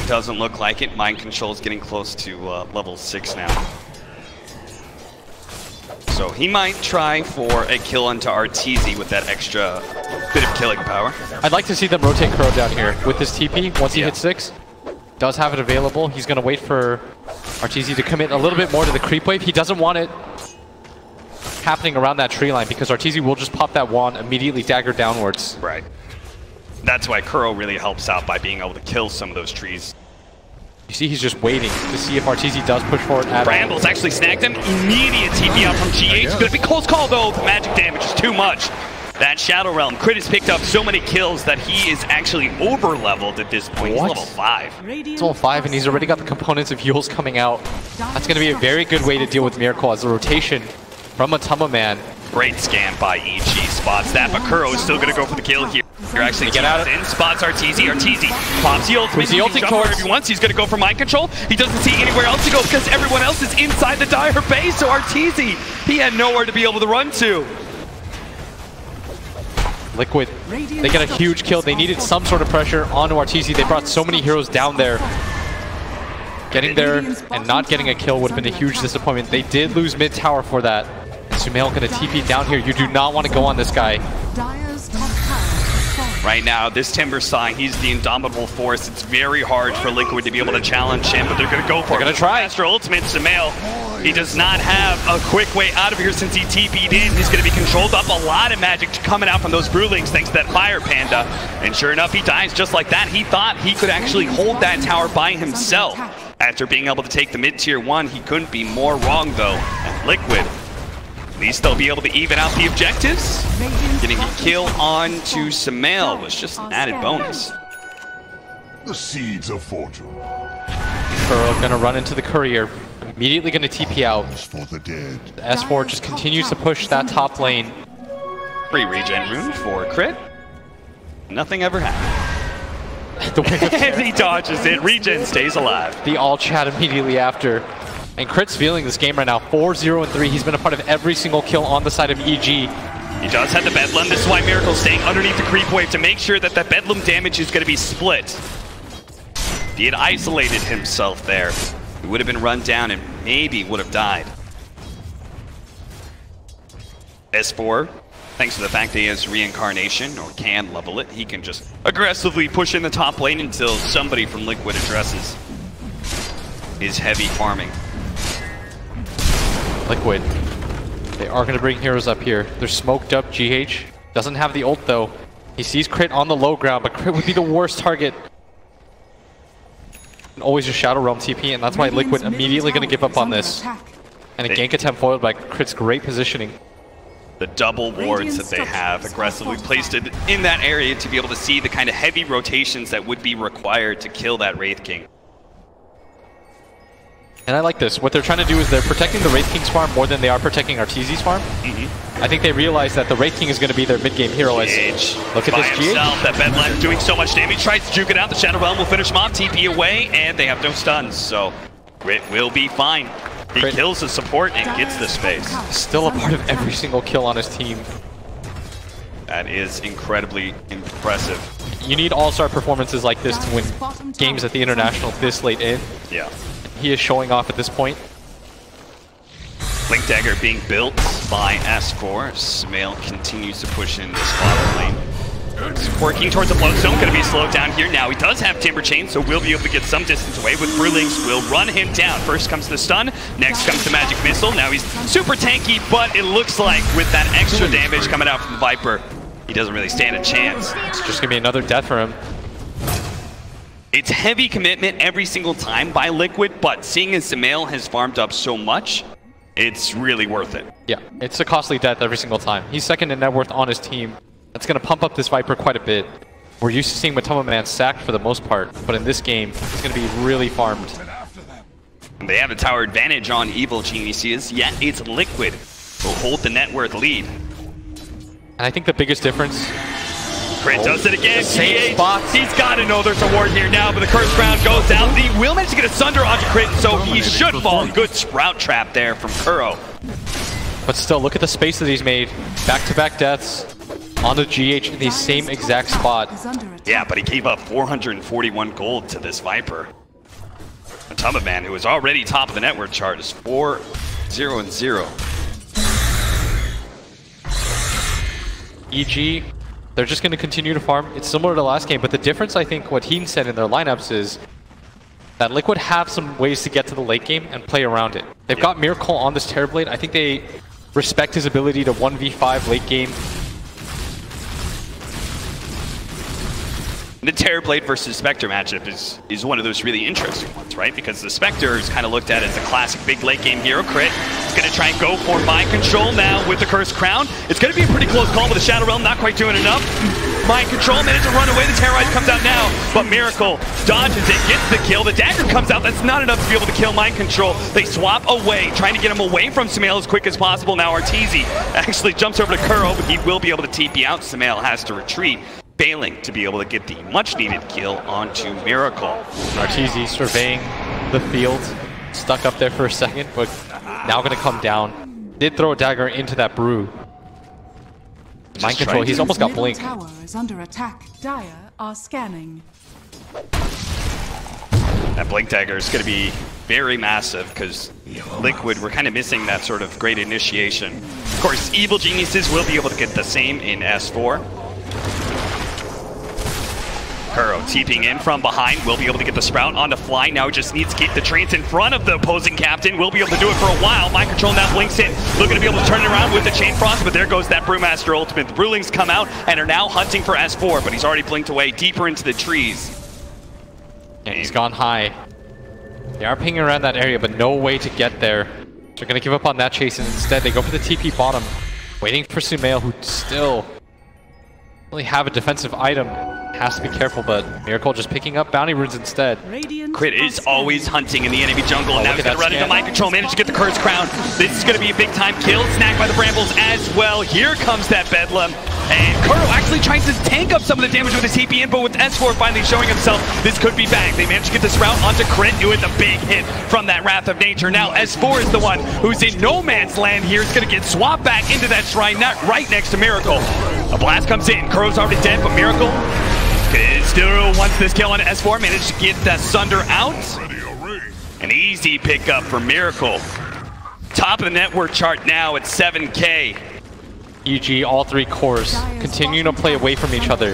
Doesn't look like it. Mind Control's getting close to level 6 now. So he might try for a kill onto Arteezy with that extra bit of killing power. I'd like to see them rotate Kuro down here with his TP once he hits 6. does have it available. He's going to wait for Arteezy to commit a little bit more to the creep wave. He doesn't want it happening around that tree line because Arteezy will just pop that wand, immediately dagger downwards. Right. That's why Kuro really helps out by being able to kill some of those trees. You see he's just waiting to see if Arteezy does push forward at all. Brambles actually snagged him. Immediate TP out from GH. It's going to be close call though. The magic damage is too much. That Shadow Realm. Crit has picked up so many kills that he is actually over-leveled at this point. He's level 5. He's level 5 and he's already got the components of Yule's coming out. That's going to be a very good way to deal with Miracle as the rotation from Matama Man. Great scan by EG. Spots that, but Kuro is still going to go for the kill here. You're actually get out in, spots Arteezy. Arteezy pops the ultimate. He can jump wherever he wants. He's going to go for mind control. He doesn't see anywhere else to go because everyone else is inside the Dire base. So Arteezy, he had nowhere to be able to run to. Liquid, they get a huge kill. They needed some sort of pressure onto Arteezy. They brought so many heroes down there. Getting there and not getting a kill would have been a huge disappointment. They did lose mid tower for that. Sumail gonna TP down here. You do not want to go on this guy. Right now, this Timber Saw, he's the indomitable force. It's very hard for Liquid to be able to challenge him, but they're going to go for it. They're going to try. Master Ultimate, Sumail. He does not have a quick way out of here since he TP'd in. He's going to be controlled up. A lot of magic coming out from those Brewlings thanks to that Fire Panda. And sure enough, he dies just like that. He thought he could actually hold that tower by himself. After being able to take the mid-tier 1, he couldn't be more wrong, though. And Liquid, at least they'll be able to even out the objectives. Getting a kill on to Sumail was just an added bonus. The seeds of fortune. Kuro gonna run into the courier. Immediately gonna TP out. For the dead. The S4 just continues to push that top lane. Free regen rune for crit. Nothing ever happened. The he dodges it. Regen stays alive. The all chat immediately after. And Crit's feeling this game right now. 4-0-3. He's been a part of every single kill on the side of EG. He does have the Bedlam. This is why Miracle's staying underneath the creep wave to make sure that that Bedlam damage is going to be split. If he had isolated himself there, he would have been run down and maybe would have died. S4, thanks to the fact that he has reincarnation or can level it, he can just aggressively push in the top lane until somebody from Liquid addresses his heavy farming. Liquid. They are going to bring heroes up here. They're smoked up. GH doesn't have the ult though. He sees Crit on the low ground, but Crit would be the worst target. And always just Shadow Realm TP, and that's why Liquid immediately going to give up on this. And a gank attempt foiled by Crit's great positioning. The double wards that they have aggressively placed it in that area to be able to see the kind of heavy rotations that would be required to kill that Wraith King. And I like this. What they're trying to do is they're protecting the Wraith King's farm more than they are protecting Arteezy's farm. I think they realize that the Wraith King is going to be their mid-game hero. As look at this himself, that Bedlam doing so much damage. Tries to juke it out. The Shadow Realm will finish him off. TP away, and they have no stuns. So Crit will be fine. He kills the support and gets the space. Still a part of every single kill on his team. That is incredibly impressive. You need all-star performances like this to win games at the International this late in. Yeah. He is showing off at this point. Blink Dagger being built by S4. Sumail continues to push in this bottom lane. Working towards the blood zone, going to be slowed down here. Now he does have Timber Chain, so we'll be able to get some distance away with Brewlings. Will run him down. First comes the stun, next comes the Magic Missile. Now he's super tanky, but it looks like with that extra damage coming out from the Viper, he doesn't really stand a chance. It's just going to be another death for him. It's heavy commitment every single time by Liquid, but seeing as Sumail has farmed up so much, it's really worth it. Yeah, it's a costly death every single time. He's second in net worth on his team. That's going to pump up this Viper quite a bit. We're used to seeing Matama Man sacked for the most part, but in this game, he's going to be really farmed. They have a tower advantage on Evil Geniuses, yet it's Liquid who hold the net worth lead. And I think the biggest difference... Crit does it again. Same spot. He's got to know there's a ward here now, but the curse round goes out. He will manage to get a Sunder onto Crit, so he should fall. Good sprout trap there from Kuro. But still, look at the space that he's made. Back-to-back deaths on the GH in the same exact spot. Yeah, but he gave up 441 gold to this Viper. Matama Man, who is already top of the network chart, is 4-0-0. EG, they're just going to continue to farm. It's similar to last game, but the difference, I think, what Heen said in their lineups is that Liquid have some ways to get to the late game and play around it. They've got Miracle on this Terrorblade. I think they respect his ability to 1v5 late game. The Terrorblade versus Spectre matchup is one of those really interesting ones, right? Because the Spectre is kind of looked at as a classic big late game hero. Crit is going to try and go for Mind Control now with the Cursed Crown. It's going to be a pretty close call with the Shadow Realm not quite doing enough. Mind Control managed to run away. The Terrorize comes out now, but Miracle dodges it, gets the kill. The dagger comes out. That's not enough to be able to kill Mind Control. They swap away, trying to get him away from Sumail as quick as possible. Now Arteezy actually jumps over to Kuro, but he will be able to TP out. Sumail has to retreat, failing to be able to get the much-needed kill onto Miracle. Arteezy surveying the field, stuck up there for a second, but now going to come down. Did throw a dagger into that brew. Mind Control, he's almost got Blink. Tower is under attack. Dire are scanning. That Blink dagger is going to be very massive because Liquid were kind of missing that sort of great initiation. Of course, Evil Geniuses will be able to get the same in S4. Kuro TPing in from behind, will be able to get the Sprout on the fly. Now just needs to keep the trains in front of the opposing captain. Will be able to do it for a while. Mind Control now blinks in, looking to be able to turn it around with the Chain Frost, but there goes that Brewmaster ultimate. The Brewlings come out and are now hunting for S4, but he's already blinked away deeper into the trees. And he's gone high. They are pinging around that area, but no way to get there. They're going to give up on that chase, and instead they go for the TP bottom, waiting for Sumail, who still really have a defensive item. Has to be careful, but Miracle just picking up bounty runes instead. Crit is always hunting in the enemy jungle. Now he's going to run into Mind Control, manage to get the Cursed Crown. This is going to be a big time kill. Snagged by the Brambles as well. Here comes that Bedlam. And Kuro actually trying to tank up some of the damage with his TP in, but with S4 finally showing himself, this could be bad. They managed to get this route onto Crit with a big hit from that Wrath of Nature. Now S4 is the one who's in no man's land here. It's going to get swapped back into that shrine right next to Miracle. A blast comes in. Kuro's already dead, but Miracle still wants this kill on S4, managed to get that Sunder out. An easy pickup for Miracle. Top of the network chart now at 7K. EG, all three cores, continuing to play away from each other.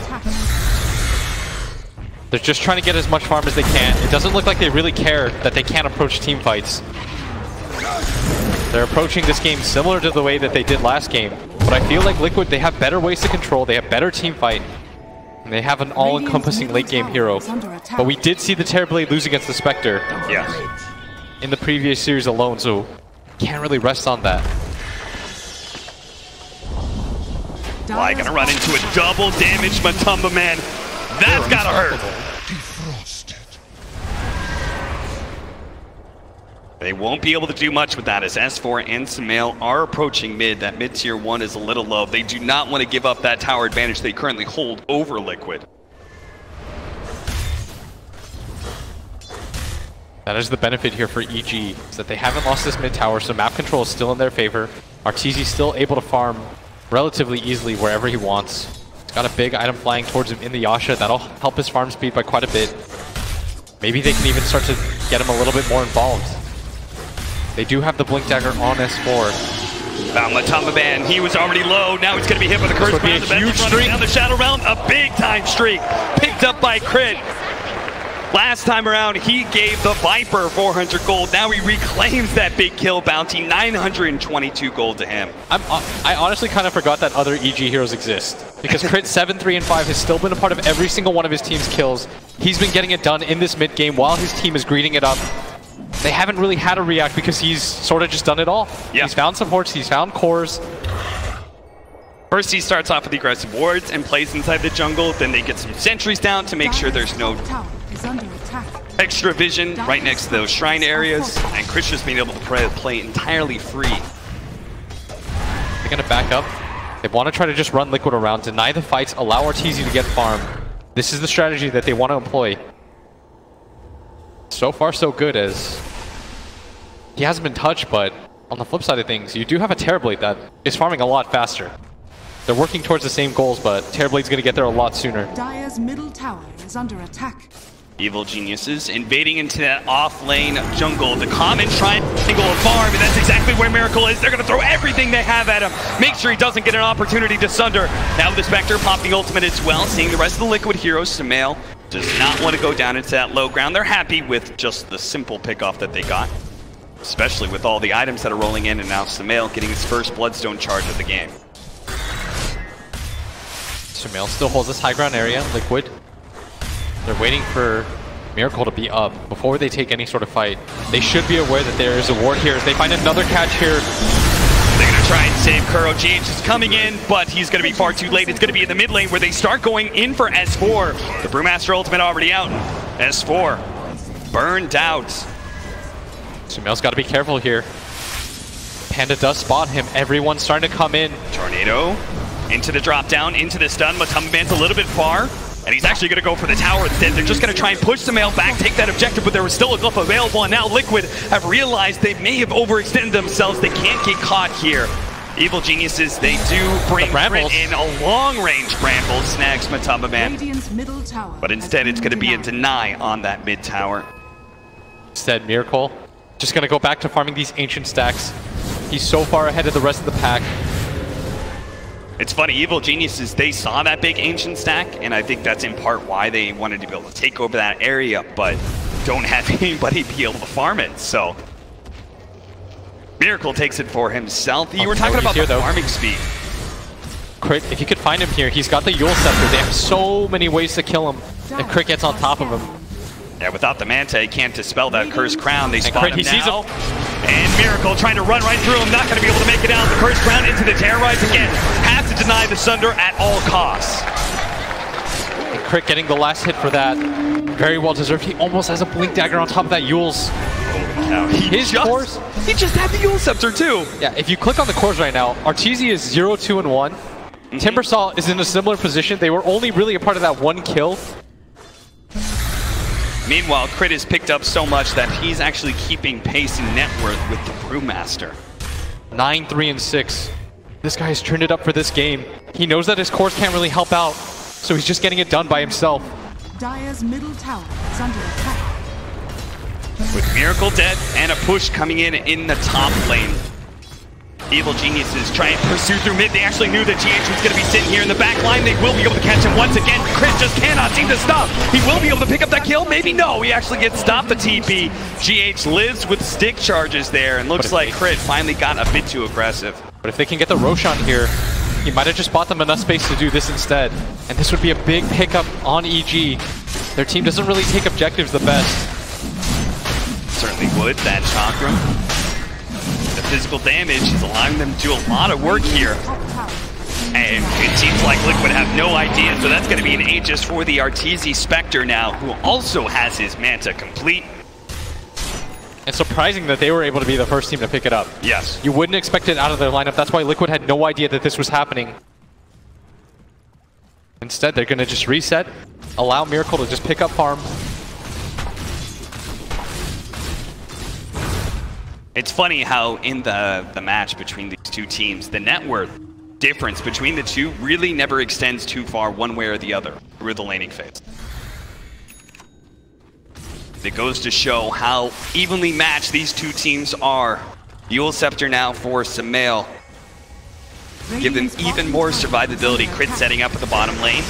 They're just trying to get as much farm as they can. It doesn't look like they really care that they can't approach team fights. They're approaching this game similar to the way that they did last game. But I feel like Liquid, they have better ways to control, they have better team fight. And they have an all-encompassing late-game hero. But we did see the Terrorblade lose against the Spectre. Yes. In the previous series alone, so can't really rest on that. Fly gonna run into a double damage Matumba Man. That's gotta hurt. They won't be able to do much with that as S4 and Sumail are approaching mid. That mid tier 1 is a little low. They do not want to give up that tower advantage they currently hold over Liquid. That is the benefit here for EG, is that they haven't lost this mid tower, so map control is still in their favor. Arteezy still able to farm relatively easily wherever he wants. He's got a big item flying towards him in the Yasha. That'll help his farm speed by quite a bit. Maybe they can even start to get him a little bit more involved. They do have the Blink Dagger on S4. Matumba Man, he was already low. Now he's going to be hit by the Cursed Crown. A huge streak down the Shadow Realm. A big-time streak. Picked up by Crit. Last time around, he gave the Viper 400 gold. Now he reclaims that big kill bounty. 922 gold to him. I honestly kind of forgot that other EG heroes exist. Because Crit 7, 3, and 5 has still been a part of every single one of his team's kills. He's been getting it done in this mid game while his team is greeting it up. They haven't really had to react because he's sort of just done it all. Yeah. He's found supports, he's found cores. First he starts off with the aggressive wards and plays inside the jungle, then they get some sentries down to make sure there's no extra vision right next to those shrine areas, and Chris just being able to play entirely free. They're going to back up. They want to try to just run Liquid around, deny the fights, allow Arteezy to get farm. This is the strategy that they want to employ. So far, so good, as he hasn't been touched, but on the flip side of things, you do have a Terrorblade that is farming a lot faster. They're working towards the same goals, but Terrorblade's going to get there a lot sooner. Dire's middle tower is under attack. Evil Geniuses invading into that off-lane jungle. The common triangle of farm, and that's exactly where Miracle is. They're going to throw everything they have at him. Make sure he doesn't get an opportunity to Sunder. Now the Spectre popping ultimate as well, seeing the rest of the Liquid heroes, Sumail does not want to go down into that low ground. They're happy with just the simple pickoff that they got, especially with all the items that are rolling in, and now Sumail getting his first Bloodstone charge of the game. Sumail still holds this high ground area. Liquid, they're waiting for Miracle to be up before they take any sort of fight. They should be aware that there is a ward here. If they find another catch here, they're going to try and save Kuro. GH is coming in, but he's going to be far too late. It's going to be in the mid lane where they start going in for S4. The Brewmaster ultimate already out. S4 burned out. Sumail's got to be careful here. Panda does spot him. Everyone's starting to come in. Tornado into the drop down, into the stun. Matumbaman's a little bit far, and he's actually going to go for the tower instead. They're just going to try and push Sumail back, take that objective, but there was still a glyph available, and now Liquid have realized they may have overextended themselves. They can't get caught here. Evil Geniuses, they do bring Crit in a long-range Bramble, snags Matumbaman. But instead, it's going to be a deny on that mid tower. Instead, Miracle just going to go back to farming these ancient stacks. He's so far ahead of the rest of the pack. It's funny, Evil Geniuses, they saw that big ancient stack, and I think that's in part why they wanted to be able to take over that area, but don't have anybody be able to farm it, so. Miracle takes it for himself. You were talking about the farming speed. Crit, if you could find him here, he's got the Yule Scepter. They have so many ways to kill him if Crit gets on top of him. Yeah, without the Manta, he can't dispel that Cursed Crown. They spot him he now. Sees him. And Miracle trying to run right through him, not going to be able to make it out. The Cursed Crown into the Terrorize again. Has to deny the Sunder at all costs. And Crit getting the last hit for that. Very well deserved. He almost has a Blink Dagger on top of that Yule's. His cores. He just had the Yule Scepter too. Yeah, if you click on the cores right now, Arteezy is 0-2-1. Timbersaw is in a similar position. They were only really a part of that one kill. Meanwhile, Crit has picked up so much that he's actually keeping pace in net worth with the Brewmaster. 9-3-6. This guy has turned it up for this game. He knows that his cores can't really help out, so he's just getting it done by himself. Dire's middle tower is under attack. With Miracle dead and a push coming in the top lane. Evil Geniuses try and pursue through mid. They actually knew that GH was going to be sitting here in the back line. They will be able to catch him once again. Crit just cannot seem to stop. He will be able to pick up that kill. Maybe no. He actually gets stopped the TP. GH lives with stick charges there, and looks like Crit finally got a bit too aggressive. But if they can get the Roshan here, he might have just bought them enough space to do this instead. And this would be a big pickup on EG. Their team doesn't really take objectives the best. Certainly would. That chakra. The physical damage is allowing them to do a lot of work here. And it seems like Liquid have no idea, so that's going to be an Aegis for the Arteezy Spectre now, who also has his Manta complete. It's surprising that they were able to be the first team to pick it up. Yes. You wouldn't expect it out of their lineup. That's why Liquid had no idea that this was happening. Instead, they're going to just reset, allow Miracle to just pick up farm. It's funny how in the match between these two teams, the net worth difference between the two really never extends too far one way or the other through the laning phase. It goes to show how evenly matched these two teams are. Yule Scepter now for Sumail. Give them even more survivability. Crit setting up at the bottom lane.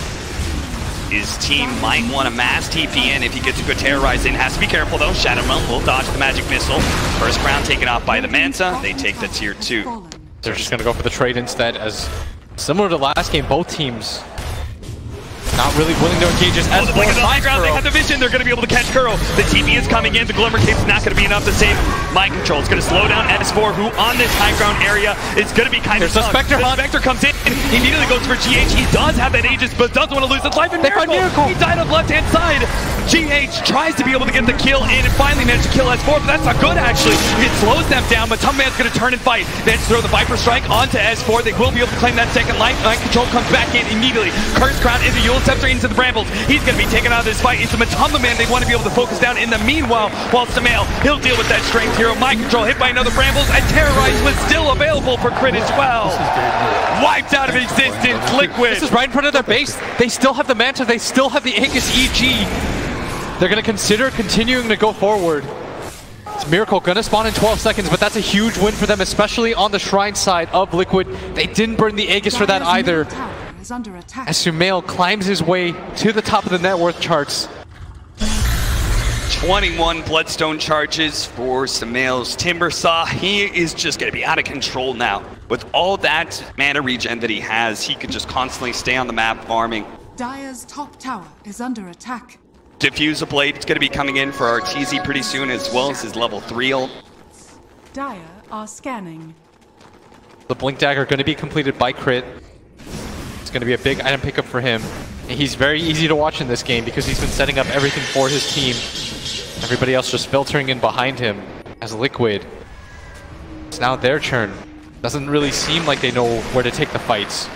His team might want to mass TP in if he gets a good Terrorize in. Has to be careful though. Shadow Realm will dodge the magic missile. First crown taken off by the Manta. They take the tier 2. They're just going to go for the trade instead, as similar to last game, both teams not really willing to engage as the blink of the high ground, they have the vision, they're going to be able to catch Kuro. The TP is coming in, the Glimmer Cape's not going to be enough to save Mind Control. It's going to slow down S4, who on this high ground area is going to be kind of tough. The Spectre comes in, and he immediately goes for GH. He does have that Aegis, but doesn't want to lose his life. And Miracle, he died on the left-hand side. GH tries to be able to get the kill in and finally managed to kill S4, but that's not good actually. It slows them down, but Matumbaman's going to turn and fight. They throw the Viper Strike onto S4. They will be able to claim that second life. Mind Control comes back in immediately. Cursed Crown into Yule Scepter into the Brambles. He's going to be taken out of this fight. It's the Matumbaman they want to be able to focus down. In the meanwhile, while Sumail, he'll deal with that strength hero. Mind Control hit by another Brambles, and Terrorize was still available for Crit as well. Wiped out of existence, Liquid. This is right in front of their base. They still have the Manta. They still have the Aegis EG. They're going to consider continuing to go forward. It's Miracle going to spawn in 12 seconds, but that's a huge win for them, especially on the Shrine side of Liquid. They didn't burn the Aegis for that either. is under attack. As Sumail climbs his way to the top of the net worth charts. 21 Bloodstone charges for Sumail's Timbersaw. He is just going to be out of control now. With all that mana regen that he has, he could just constantly stay on the map farming. Dire's top tower is under attack. Diffuse a Blade is going to be coming in for our TZ pretty soon, as well as his level 3 ult. Dire are scanning. The Blink Dagger going to be completed by Crit. It's going to be a big item pickup for him. And he's very easy to watch in this game because he's been setting up everything for his team. Everybody else just filtering in behind him as Liquid. It's now their turn. Doesn't really seem like they know where to take the fights.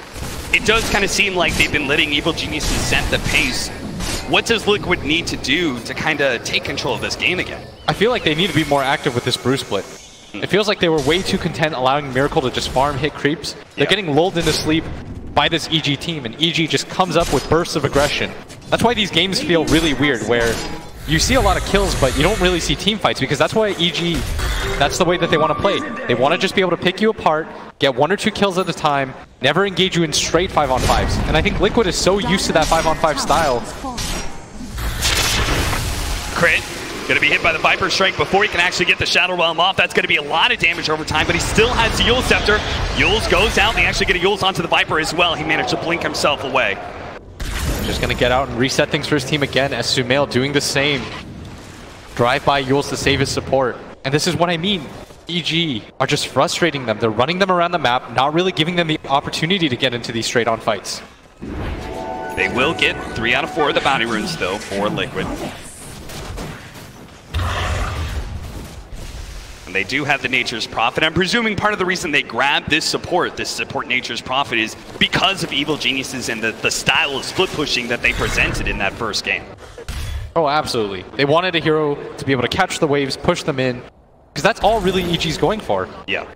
It does kind of seem like they've been letting Evil Geniuses set the pace. What does Liquid need to do to kind of take control of this game again? I feel like they need to be more active with this brew split. It feels like they were way too content allowing Miracle to just farm, hit creeps. They're getting lulled into sleep by this EG team, and EG just comes up with bursts of aggression. That's why these games feel really weird, where you see a lot of kills, but you don't really see team fights, because that's why EG, that's the way that they want to play. They want to just be able to pick you apart, get 1 or 2 kills at a time, never engage you in straight 5-on-5s. And I think Liquid is so used to that 5-on-5 style. Crit, gonna be hit by the Viper Strike before he can actually get the Shadow Realm off. That's gonna be a lot of damage over time, but he still has the Eul Scepter. Yules goes out, and they actually get a Yules onto the Viper as well. He managed to blink himself away. Just gonna get out and reset things for his team again, as Sumail doing the same. Drive by Yules to save his support. And this is what I mean. EG are just frustrating them. They're running them around the map, not really giving them the opportunity to get into these straight-on fights. They will get 3 out of 4 of the bounty runes, though, for Liquid. And they do have the Nature's Prophet. I'm presuming part of the reason they grabbed this support Nature's Prophet, is because of Evil Geniuses and the style of split pushing that they presented in that first game. Oh, absolutely. They wanted a hero to be able to catch the waves, push them in, because that's all really EG's going for. Yeah.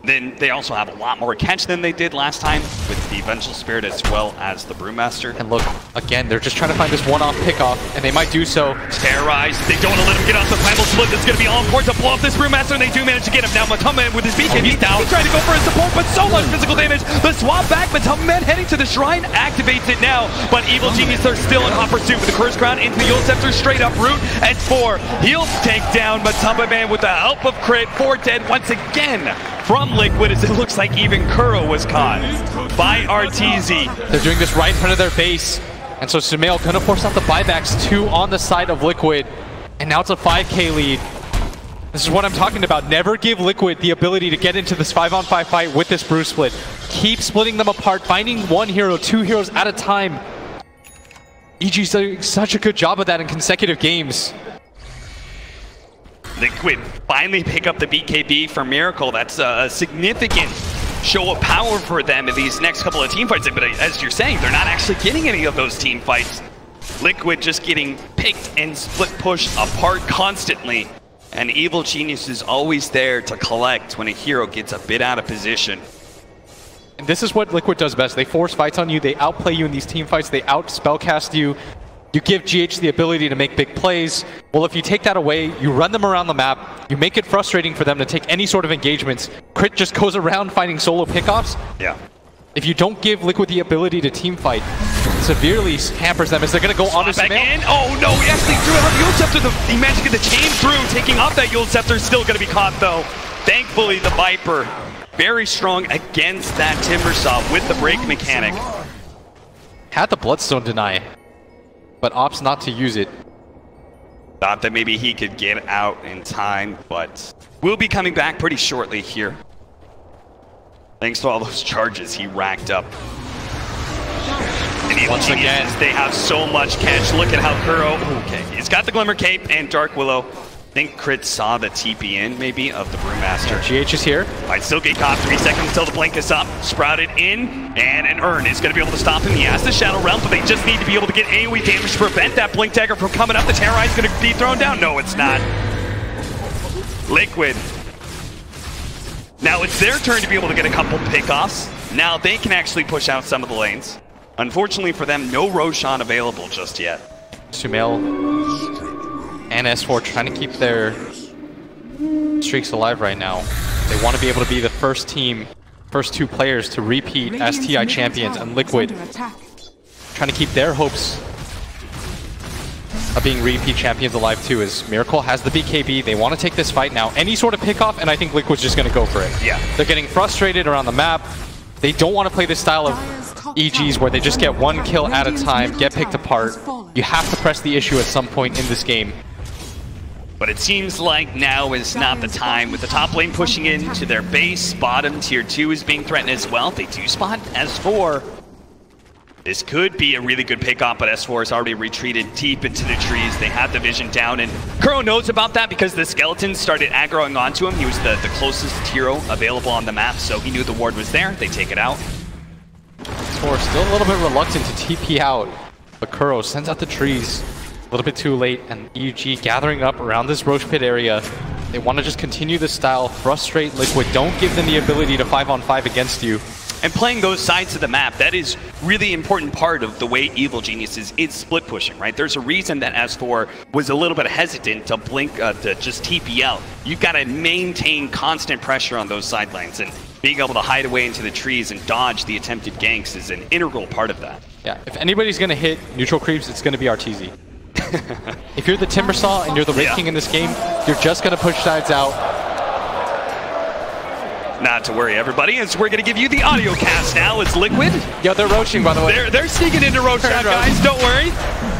Then they also have a lot more catch than they did last time with the Vengeful Spirit as well as the Brewmaster. And look, again, they're just trying to find this one-off pick-off, and they might do so. Terrorize. They don't want to let him get off the final split. That's going to be all important to blow up this Brewmaster, and they do manage to get him. Now Matumman with his beacon. He's down. He's trying to go for his support, but so much physical damage. The swap back, Matumman heading to the shrine, activates it now. But Evil Genius are still in hot pursuit with the Curse Crown into the Eul Scepter, straight up root at 4. He'll take down Matumman with the help of Crit. 4 dead once again from Liquid, as it looks like even Kuro was caught by RTZ. They're doing this right in front of their base, and so Sumail gonna force out the buybacks, 2 on the side of Liquid, and now it's a 5k lead. This is what I'm talking about. Never give Liquid the ability to get into this 5-on-5 fight with this brew split. Keep splitting them apart, finding 1 hero, 2 heroes at a time. EG's doing such a good job of that in consecutive games. Liquid finally pick up the BKB for Miracle. That's a significant show of power for them in these next couple of team fights. But as you're saying, they're not actually getting any of those team fights. Liquid just getting picked and split pushed apart constantly. And Evil Genius is always there to collect when a hero gets a bit out of position. And this is what Liquid does best. They force fights on you. They outplay you in these team fights. They out-spellcast you. You give GH the ability to make big plays. Well, if you take that away, you run them around the map, you make it frustrating for them to take any sort of engagements. Crit just goes around finding solo pickoffs. Yeah. If you don't give Liquid the ability to team fight, it severely hampers them as they're going to go on to Sumail. Oh no, he actually threw out the Eul Scepter. He managed to get the chain through, taking off that Eul Scepter. Still going to be caught though. Thankfully, the Viper, very strong against that Timbersaw with the break mechanic. Had the Bloodstone deny, but opts not to use it. Thought that maybe he could get out in time, but we'll be coming back pretty shortly here. Thanks to all those charges he racked up. And once again, they have so much catch. Look at how Kuro, okay, he's got the Glimmer Cape and Dark Willow. I think Crit saw the TP in, maybe, of the Brewmaster. GH is here. All right, still get caught. 3 seconds until the blink is up. Sprouted in, and an Urn is going to be able to stop him. He has the Shadow Realm, but they just need to be able to get AoE damage to prevent that Blink Dagger from coming up. The Terrorize is going to be thrown down. No, it's not. Liquid. Now it's their turn to be able to get a couple pickoffs. Now they can actually push out some of the lanes. Unfortunately for them, no Roshan available just yet. Sumail and S4 trying to keep their streaks alive right now. They want to be able to be the first team first two players to repeat as TI champions, and Liquid trying to keep their hopes of being repeat champions alive too, as Miracle has the BKB. They want to take this fight now. Any sort of pick off, and I think Liquid's just going to go for it. Yeah. They're getting frustrated around the map. They don't want to play this style of EGs where they just get one kill at a time, get picked apart. You have to press the issue at some point in this game. But it seems like now is not the time, with the top lane pushing into their base. Bottom tier 2 is being threatened as well. They do spot S4. This could be a really good pick-off, but S4 has already retreated deep into the trees. They have the vision down, and Kuro knows about that because the skeletons started aggroing onto him. He was the closest hero available on the map, so he knew the ward was there. They take it out. S4 still a little bit reluctant to TP out, but Kuro sends out the trees a little bit too late, and EG gathering up around this Roche Pit area. They want to just continue this style, frustrate Liquid, don't give them the ability to 5-on-5 against you. And playing those sides of the map, that is really important part of the way Evil Geniuses is split pushing, right? There's a reason that S4 was a little bit hesitant to blink, to just TP out. You've got to maintain constant pressure on those side lanes, and being able to hide away into the trees and dodge the attempted ganks is an integral part of that. Yeah, if anybody's going to hit neutral creeps, it's going to be RTZ. If you're the Timbersaw and you're the Raid King in this game, you're just going to push sides out. Not to worry, everybody, as we're going to give you the audio cast now. It's Liquid. Yo, they're roaching, by the way. They're sneaking into roach chat, guys. Don't worry.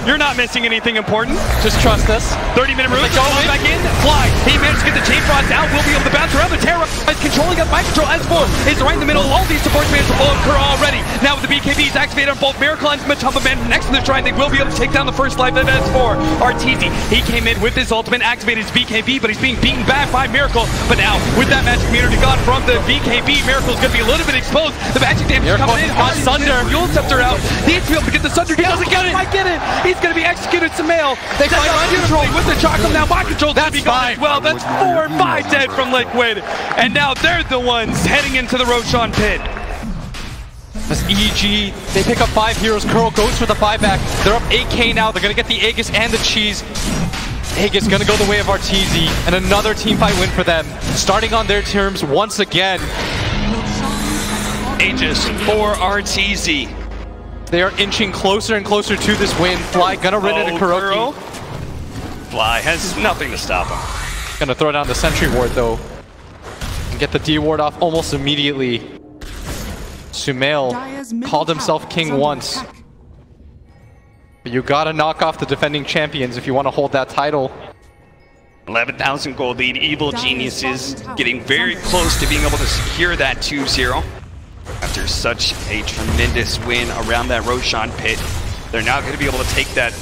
You're not missing anything important. Just trust us. 30-minute route. Go back in. Fly. He managed to get the chain frost out. We'll be able to bounce around the terror. Controlling up by control. S4 is right in the middle. All these supports managed to blow up Kuro already. Now with the BKBs activated on both Miracle and Matumba Man next to the shrine, they will be able to take down the first life of S4. RTZ, he came in with his ultimate, activated his BKB, but he's being beaten back by Miracle. But now, with that magic immunity gone from the BKB, Miracle's going to be a little bit exposed. The magic damage is coming in. Sunder. Fuel Scepter out. He needs to be able to get the Sunder down. He doesn't get it. Might get it. He's going to be executed. Samael. They find mind control with the chocolate. Now mind control's going to be gone as well. That's 4 or 5 dead from Liquid. And now they're the ones heading into the Roshan pit. As EG, they pick up 5 heroes. Kuro goes for the buyback. They're up 8k now. They're going to get the Aegis and the cheese. Aegis going to go the way of RTZ, and another teamfight win for them. Starting on their terms once again. Aegis for RTZ. They are inching closer and closer to this win. Fly gonna run into Kuroki. Fly has nothing to stop him. Gonna throw down the sentry ward though. And get the D ward off almost immediately. Sumail called himself king once. But you gotta knock off the defending champions if you want to hold that title. 11,000 gold lead. Evil Geniuses getting very close to being able to secure that 2-0. After such a tremendous win around that Roshan pit, they're now going to be able to take that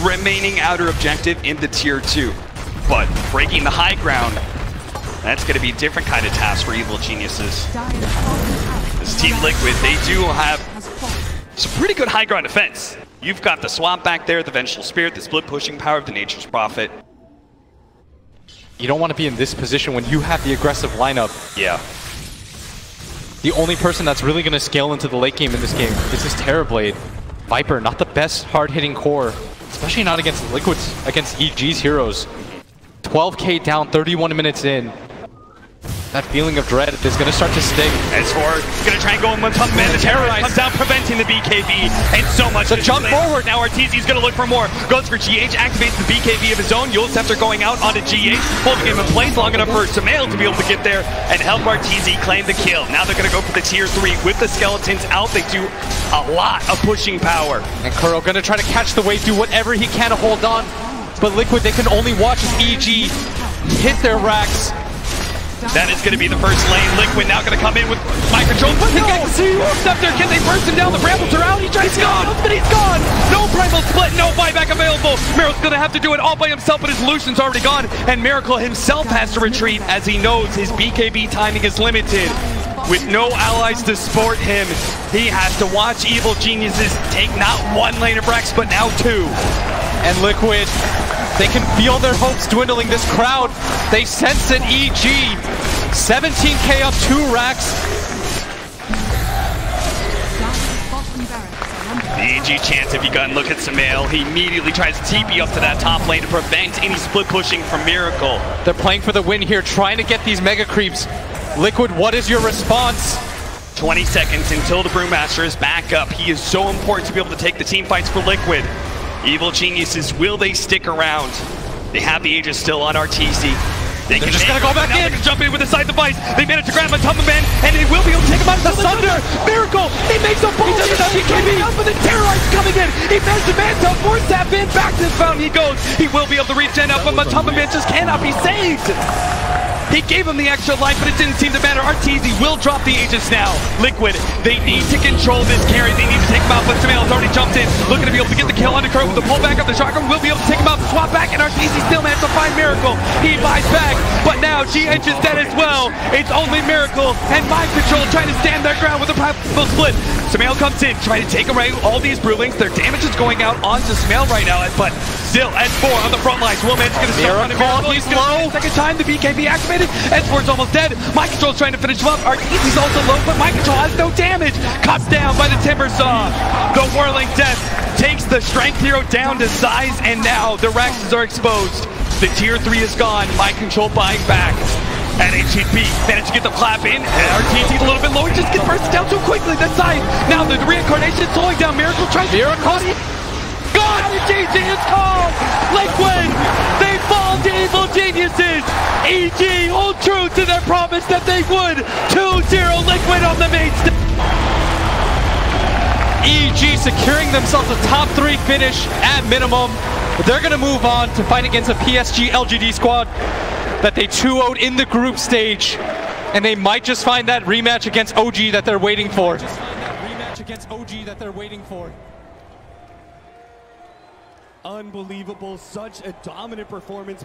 remaining outer objective into tier 2. But breaking the high ground, that's going to be a different kind of task for Evil Geniuses. This Team Liquid, they do have some pretty good high ground defense. You've got the swamp back there, the Vengeful Spirit, the split pushing power of the Nature's Prophet. You don't want to be in this position when you have the aggressive lineup. Yeah. The only person that's really going to scale into the late game in this game is this Terrorblade. Viper, not the best hard-hitting core, especially not against Liquid's, against EG's heroes. 12k down, 31 minutes in. That feeling of dread is going to start to sting. S4 going to try and go in one pump, man. The Terrorize comes out, preventing the BKB, and so much. The jump forward. Now RTZ's going to look for more. Goes for GH, activates the BKB of his own. Yule Scepter going out onto GH, holding him in place long enough for Sumail to be able to get there and help RTZ claim the kill. Now they're going to go for the tier 3 with the skeletons out. They do a lot of pushing power. And Kuro going to try to catch the wave, do whatever he can to hold on. But Liquid, they can only watch as EG hit their racks. That is going to be the first lane. Liquid now going to come in with mind control. But no! Scepter, can they burst him down? The brambles are out. He tries to go, but he's gone. No primal split, no buyback available. Miracle's going to have to do it all by himself, but his Lucian's already gone. And Miracle himself has to retreat as he knows his BKB timing is limited. With no allies to support him, he has to watch Evil Geniuses take not 1 lane of Rex, but now 2. And Liquid, they can feel their hopes dwindling. This crowd, they sense an EG. 17k up 2 racks. The EG chance have begun. Look at Sumail. He immediately tries to TP up to that top lane to prevent any split pushing from Miracle. They're playing for the win here, trying to get these mega creeps. Liquid, what is your response? 20 seconds until the Brewmaster is back up. He is so important to be able to take the team fights for Liquid. Evil Geniuses, will they stick around? They have the Aegis still on RTC. They're just gonna go back in. They can jump in with a side device. They managed to grab a Tumble Man, and they will be able to take him out. The Thunder! Miracle! He makes a ball! He doesn't have BKB up, but the Terrorites coming in! He managed to Manta, force tap in, back to the fountain he goes. He will be able to regen up, but Tumble Man just cannot be saved! He gave him the extra life, but it didn't seem to matter. Arteezy will drop the Aegis now. Liquid, they need to control this carry. They need to take him out, but Samael's already jumped in. Looking to be able to get the kill on the curve with the pullback of the shotgun. Will be able to take him out, swap back, and Arteezy still managed to find Miracle. He buys back, but now GH is dead as well. It's only Miracle and Mind Control trying to stand their ground with a practical split. Samael comes in, trying to take away all these Brewlings. Their damage is going out onto Samael right now, but still, S4 on the front lines. Willman's going to start running Miracle. He's low. Second time, the BKB activated. S4's almost dead. Mind Control's trying to finish him up. Arteezy's also low, but Mind Control has no damage. Cut down by the Timber Saw. The Whirling Death takes the Strength Hero down to size, and now the Rexes are exposed. The Tier 3 is gone. Mind Control buying back. And HTP managed to get the clap in, and Arteezy's a little bit low. He just gets bursted down too quickly. That side. Now the reincarnation slowing down. Miracle tries to Miracle. God, GG is called! Liquid! They fall to Evil Geniuses! EG hold true to their promise that they would! 2-0 Liquid on the main stage! EG securing themselves a top 3 finish at minimum. They're going to move on to fight against a PSG LGD squad that they 2-0'd in the group stage. And they might just find that rematch against OG that they're waiting for. Unbelievable, such a dominant performance.